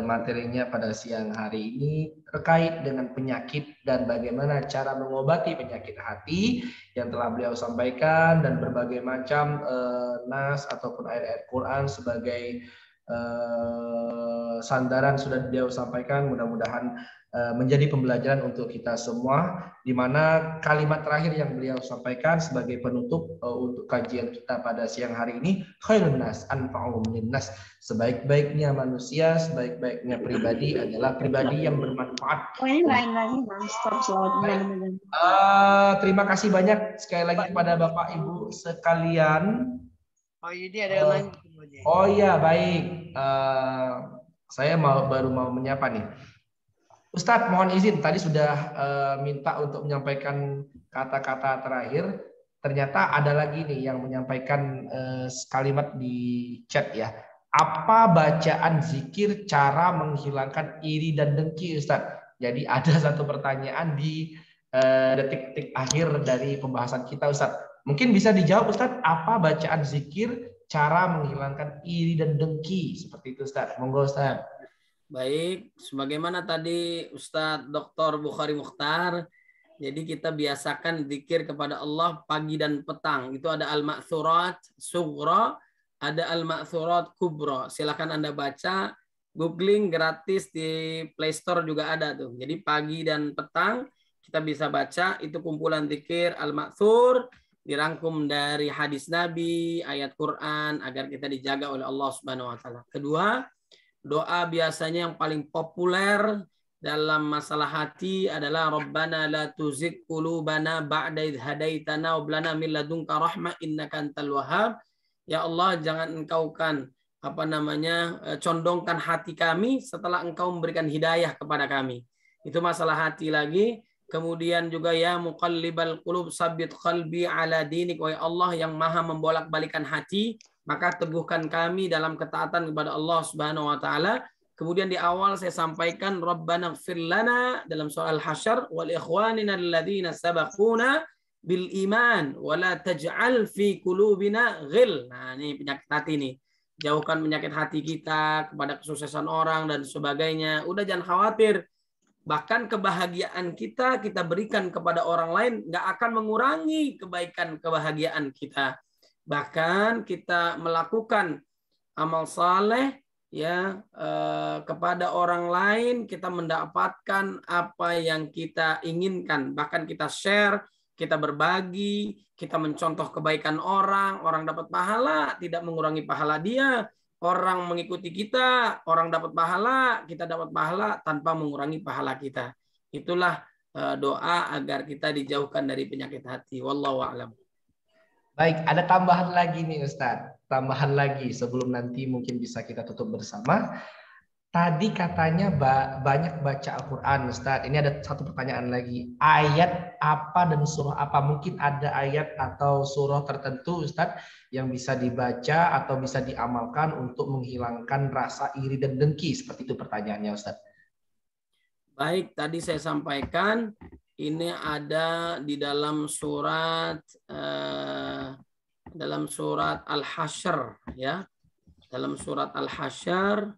materinya pada siang hari ini terkait dengan penyakit dan bagaimana cara mengobati penyakit hati yang telah beliau sampaikan, dan berbagai macam nas ataupun ayat-ayat Quran sebagai sandaran sudah beliau sampaikan. Mudah-mudahan menjadi pembelajaran untuk kita semua, di mana kalimat terakhir yang beliau sampaikan sebagai penutup untuk kajian kita pada siang hari ini, khairun nas anfa'uhum linnas. Sebaik-baiknya manusia, sebaik-baiknya pribadi adalah pribadi yang bermanfaat. Terima kasih banyak sekali lagi kepada Bapak Ibu sekalian. Oh, ini ada yang lain. Oh iya, baik. Saya baru mau menyapa nih. Ustadz, mohon izin, tadi sudah minta untuk menyampaikan kata-kata terakhir. Ternyata ada lagi nih yang menyampaikan kalimat di chat ya. Apa bacaan zikir cara menghilangkan iri dan dengki, Ustadz? Jadi ada satu pertanyaan di detik-detik akhir dari pembahasan kita, Ustadz. Mungkin bisa dijawab, Ustadz, apa bacaan zikir cara menghilangkan iri dan dengki? Seperti itu, Ustadz. Monggo, Ustadz. Baik, sebagaimana tadi Ustadz Dr. Bukhari Mukhtar Jadi kita biasakan zikir kepada Allah pagi dan petang. Itu ada al-ma'thurat sughra, ada al-ma'thurat kubra. Silakan Anda baca, googling gratis di Play Store juga ada tuh. Jadi pagi dan petang kita bisa baca, itu kumpulan zikir al-ma'thur, dirangkum dari hadis Nabi, ayat Quran, agar kita dijaga oleh Allah Subhanahu wa taala. Kedua, doa biasanya yang paling populer dalam masalah hati adalah Rabbana la tuzigh qulubana ba'da idh hadaitana wa hab lana min ladunka rahmah innaka antal wahhab. Ya Allah, jangan engkaukan condongkan hati kami setelah engkau memberikan hidayah kepada kami. Itu masalah hati lagi. Kemudian juga ya muqallibal qulub sabbit qalbi ala dinik, wa Allah yang maha membolak-balikan hati, maka teguhkan kami dalam ketaatan kepada Allah Subhanahu wa taala. Kemudian di awal saya sampaikan Rabbana ighfir lana dalam surah Al-Hasyr wal ikhwanina alladzina sabaquna bil iman wa la taj'al fi qulubina ghil. Nah, ini penyakit hati nih. Jauhkan penyakit hati kita kepada kesuksesan orang dan sebagainya. Udah jangan khawatir. Bahkan kebahagiaan kita berikan kepada orang lain nggak akan mengurangi kebaikan kebahagiaan kita. Bahkan kita melakukan amal saleh ya kepada orang lain, kita mendapatkan apa yang kita inginkan. Bahkan kita share, kita berbagi, kita mencontoh kebaikan orang, orang dapat pahala, tidak mengurangi pahala dia. Orang mengikuti kita, orang dapat pahala, kita dapat pahala tanpa mengurangi pahala kita. Itulah doa agar kita dijauhkan dari penyakit hati. Wallahu a'lam. Baik, ada tambahan lagi nih Ustadz. Tambahan lagi sebelum nanti mungkin bisa kita tutup bersama. Tadi katanya banyak baca Al-Quran Ustadz. Ini ada satu pertanyaan lagi. Ayat apa dan surah apa? Mungkin ada ayat atau surah tertentu Ustadz yang bisa dibaca atau bisa diamalkan untuk menghilangkan rasa iri dan dengki. Seperti itu pertanyaannya Ustadz. Baik, tadi saya sampaikan. Ini ada di dalam surat Al-Hasyr ya. Dalam surat Al-Hasyr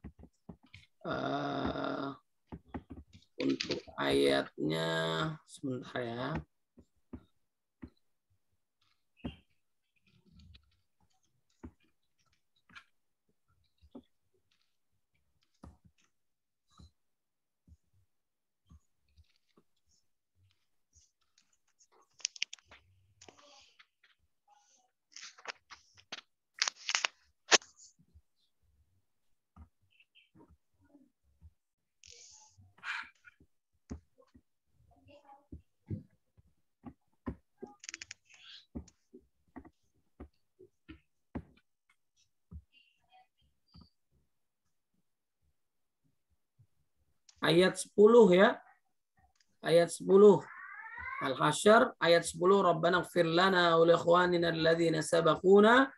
untuk ayatnya sebentar ya. Ayat 10 ya. Ayat 10. Al-Hasyr ayat 10, Rabbana ighfir lana wa li ikhwanina alladzina sabaquna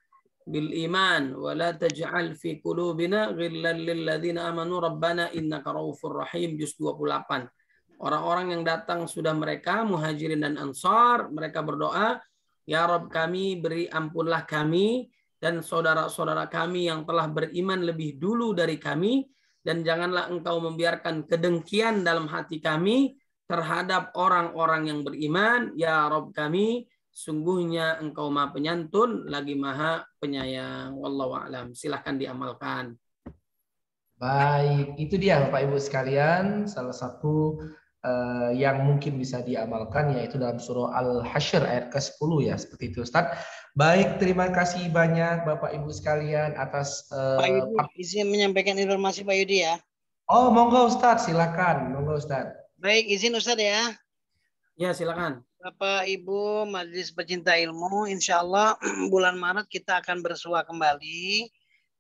bil iman wa la taj'al fi qulubina ghillan lil ladzina amanu rabbana innaka raufur rahim, juz 28. Orang-orang yang datang sudah mereka muhajirin dan ansar, mereka berdoa, ya Rabb kami, beri ampunlah kami dan saudara-saudara kami yang telah beriman lebih dulu dari kami, dan janganlah engkau membiarkan kedengkian dalam hati kami terhadap orang-orang yang beriman. Ya Rabb kami, sungguhnya engkau maha penyantun lagi maha penyayang. Wallahu a'lam. Silahkan diamalkan. Baik, itu dia Bapak Ibu sekalian, salah satu yang mungkin bisa diamalkan yaitu dalam surah Al-Hasyr ayat ke-10 ya, seperti itu Ustaz. Baik, terima kasih banyak Bapak Ibu sekalian atas Pak Yudi, izin menyampaikan informasi Pak Yudi ya. Oh, monggo Ustaz, silakan. Monggo Ustaz. Baik, izin Ustaz ya. Ya, silakan. Bapak Ibu Majelis Pecinta Ilmu, insya Allah bulan Maret kita akan bersua kembali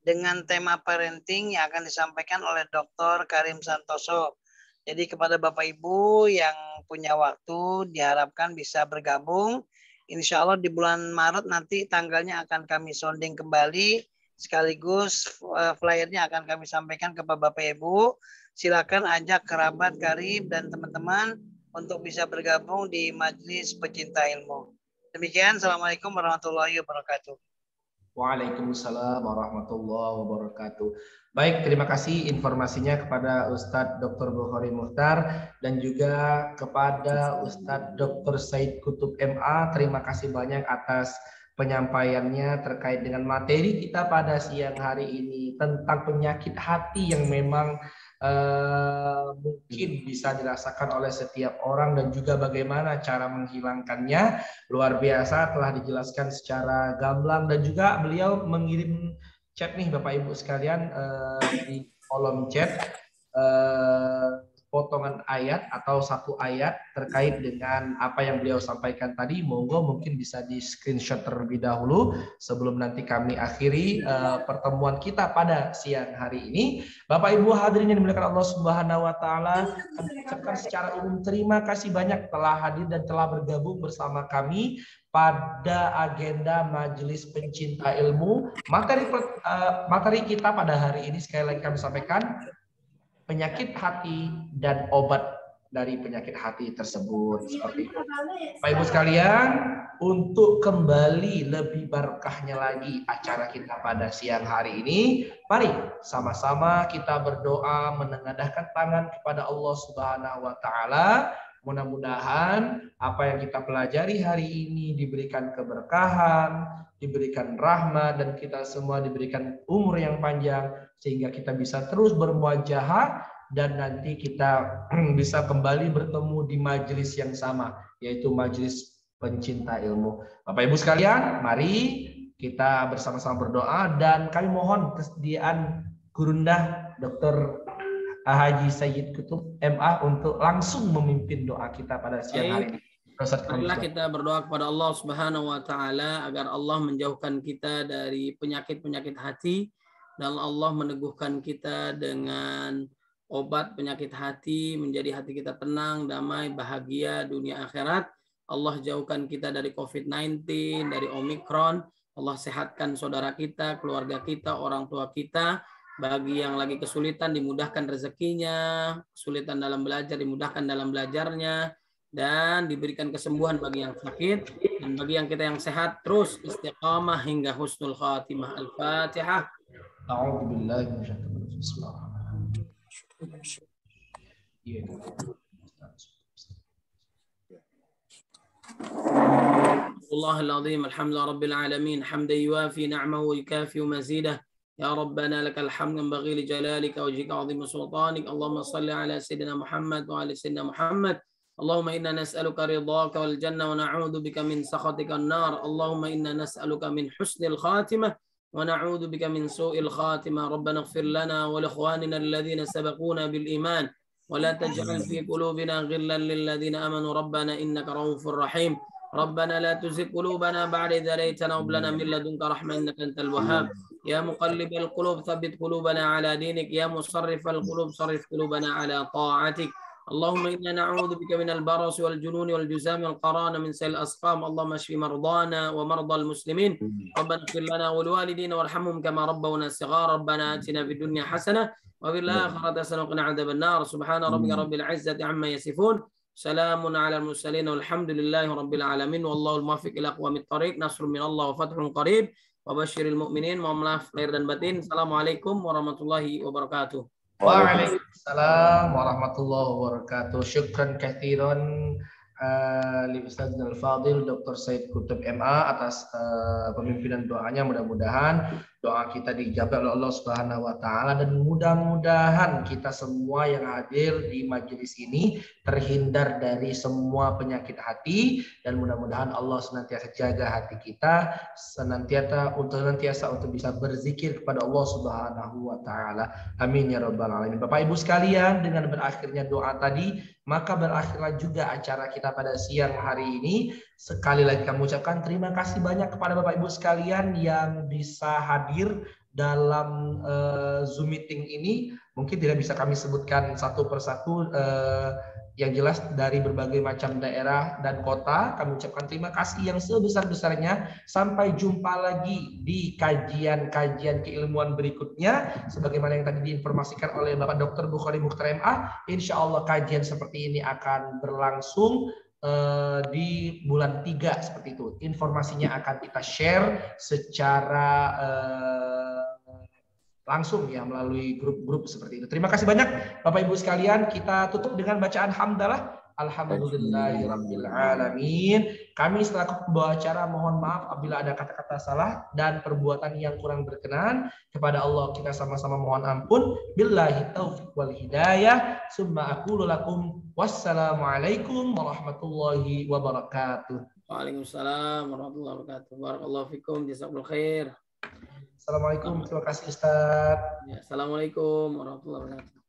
dengan tema parenting yang akan disampaikan oleh Dr. Karim Santoso. Jadi kepada Bapak Ibu yang punya waktu diharapkan bisa bergabung. Insya Allah di bulan Maret nanti tanggalnya akan kami sounding kembali. Sekaligus flyernya akan kami sampaikan kepada Bapak Ibu. Silakan ajak kerabat, karib, dan teman-teman untuk bisa bergabung di Majelis Pecinta Ilmu. Demikian, Assalamualaikum warahmatullahi wabarakatuh. Waalaikumsalam warahmatullahi wabarakatuh. Baik, terima kasih informasinya kepada Ustadz Dr. Bukhari Mukhtar dan juga kepada Ustadz Dr. Said Kutub MA. Terima kasih banyak atas penyampaiannya terkait dengan materi kita pada siang hari ini tentang penyakit hati yang memang mungkin bisa dirasakan oleh setiap orang dan juga bagaimana cara menghilangkannya. Luar biasa telah dijelaskan secara gamblang dan juga beliau mengirim chat nih Bapak Ibu sekalian di kolom chat potongan ayat atau satu ayat terkait dengan apa yang beliau sampaikan tadi. Monggo mungkin bisa di screenshot terlebih dahulu sebelum nanti kami akhiri pertemuan kita pada siang hari ini. Bapak Ibu hadirin yang dimuliakan Allah Subhanahu wa taala, kami ucapkan secara umum terima kasih banyak telah hadir dan telah bergabung bersama kami pada agenda Majelis Pencinta Ilmu. Materi kita pada hari ini sekali lagi kami sampaikan penyakit hati dan obat dari penyakit hati tersebut. Seperti itu. Bapak Ibu sekalian, untuk kembali lebih barokahnya lagi acara kita pada siang hari ini, mari sama-sama kita berdoa menengadahkan tangan kepada Allah Subhanahu wa taala. Mudah-mudahan apa yang kita pelajari hari ini diberikan keberkahan, diberikan rahmat, dan kita semua diberikan umur yang panjang sehingga kita bisa terus bermuajahah dan nanti kita bisa kembali bertemu di majelis yang sama, yaitu majelis pencinta ilmu. Bapak Ibu sekalian, mari kita bersama-sama berdoa dan kami mohon kesediaan Gurunda Dr. Haji Sayyid Kutub MA untuk langsung memimpin doa kita pada siang hari ini. Marilah kita berdoa kepada Allah Subhanahu wa taala agar Allah menjauhkan kita dari penyakit-penyakit hati dan Allah meneguhkan kita dengan obat penyakit hati, menjadi hati kita tenang, damai, bahagia dunia akhirat. Allah jauhkan kita dari COVID-19, dari Omikron. Allah sehatkan saudara kita, keluarga kita, orang tua kita. Bagi yang lagi kesulitan dimudahkan rezekinya, kesulitan dalam belajar dimudahkan dalam belajarnya, dan diberikan kesembuhan bagi yang sakit, dan bagi yang kita yang sehat terus istiqamah hingga husnul khatimah. Al-Fatihah. A'udzubillahi minasyaitonir rajim. Allahul azim, alhamdulillah rabbil alamin, hamdan yuwafi ni'amahu wa yukafi mazidah. يا ربنا لك الحمد ينبغي لجلالك وجهك عظيم سلطانك. اللهم صل على سيدنا محمد وعلى سيدنا محمد. اللهم إنا نسألك رضاك والجنة ونعوذ بك من سخطك النار. اللهم إنا نسألك من حسن الخاتمة ونعوذ بك من سوء الخاتمة. ربنا اغفر لنا ولإخواننا الذين سبقونا بالإيمان ولا تجعل في قلوبنا غلا للذين آمنوا ربنا إنك رؤوف رحيم. ربنا لا تزغ قلوبنا بعد إذ هديتنا وهب لنا من لدنك رحمة إنك أنت الوهاب. يا مقلب القلوب ثبت قلوبنا على دينك. يا مصرف القلوب صرف قلوبنا على طاعتك. اللهم إنا نعوذ بك من البرص والجنون والجزام والقران من سيل الأسقام. اللهم اشف مرضانا ومرضى المسلمين. ربنا اغفر لنا ولوالدينا وارحمهم كما ربونا صغارا. ربنا آتنا في الدنيا حسنة وفي الآخرة حسنة وقنا عذاب النار. سبحان ربك رب العزة عما يصفون. سلام على المرسلين والحمد لله رب العالمين. والله الموفق إلى أقوم الطريق. نصر من الله وفتح قريب. Wabashiril mu'minin. Mohon maaf lahir dan batin. Assalamualaikum warahmatullahi wabarakatuh. Waalaikumsalam warahmatullahi wabarakatuh. Syukran kathiran li Ustaz Al-Fadil Dr. Said Kutub MA atas pemimpinan doanya. Mudah-mudahan doa kita dijabah oleh Allah Subhanahu wa taala dan mudah-mudahan kita semua yang hadir di majelis ini terhindar dari semua penyakit hati dan mudah-mudahan Allah senantiasa jaga hati kita senantiasa untuk bisa berzikir kepada Allah Subhanahu wa taala. Amin ya rabbal alamin. Bapak Ibu sekalian, dengan berakhirnya doa tadi, maka berakhirlah juga acara kita pada siang hari ini. Sekali lagi kami ucapkan terima kasih banyak kepada Bapak Ibu sekalian yang bisa hadir dalam Zoom meeting ini. Mungkin tidak bisa kami sebutkan satu persatu, yang jelas dari berbagai macam daerah dan kota. Kami ucapkan terima kasih yang sebesar-besarnya. Sampai jumpa lagi di kajian-kajian keilmuan berikutnya. Sebagaimana yang tadi diinformasikan oleh Bapak Dr. Bukhari Mukhtar MA, insya Allah kajian seperti ini akan berlangsung di bulan 3 seperti itu. Informasinya akan kita share secara langsung ya melalui grup-grup seperti itu. Terima kasih banyak Bapak Ibu sekalian. Kita tutup dengan bacaan hamdalah. Alhamdulillahirabbil alamin. Kami selaku pembawa acara mohon maaf apabila ada kata-kata salah dan perbuatan yang kurang berkenan. Kepada Allah kita sama-sama mohon ampun. Billahi taufiq wal hidayah. Summa aqulu lakum wassalamualaikum warahmatullahi wabarakatuh. Waalaikumsalam warahmatullahi wabarakatuh. Barakallahu fikum, jazakumullah khair. Assalamualaikum, terima kasih Ustaz. Ya, assalamualaikum warahmatullahi wabarakatuh.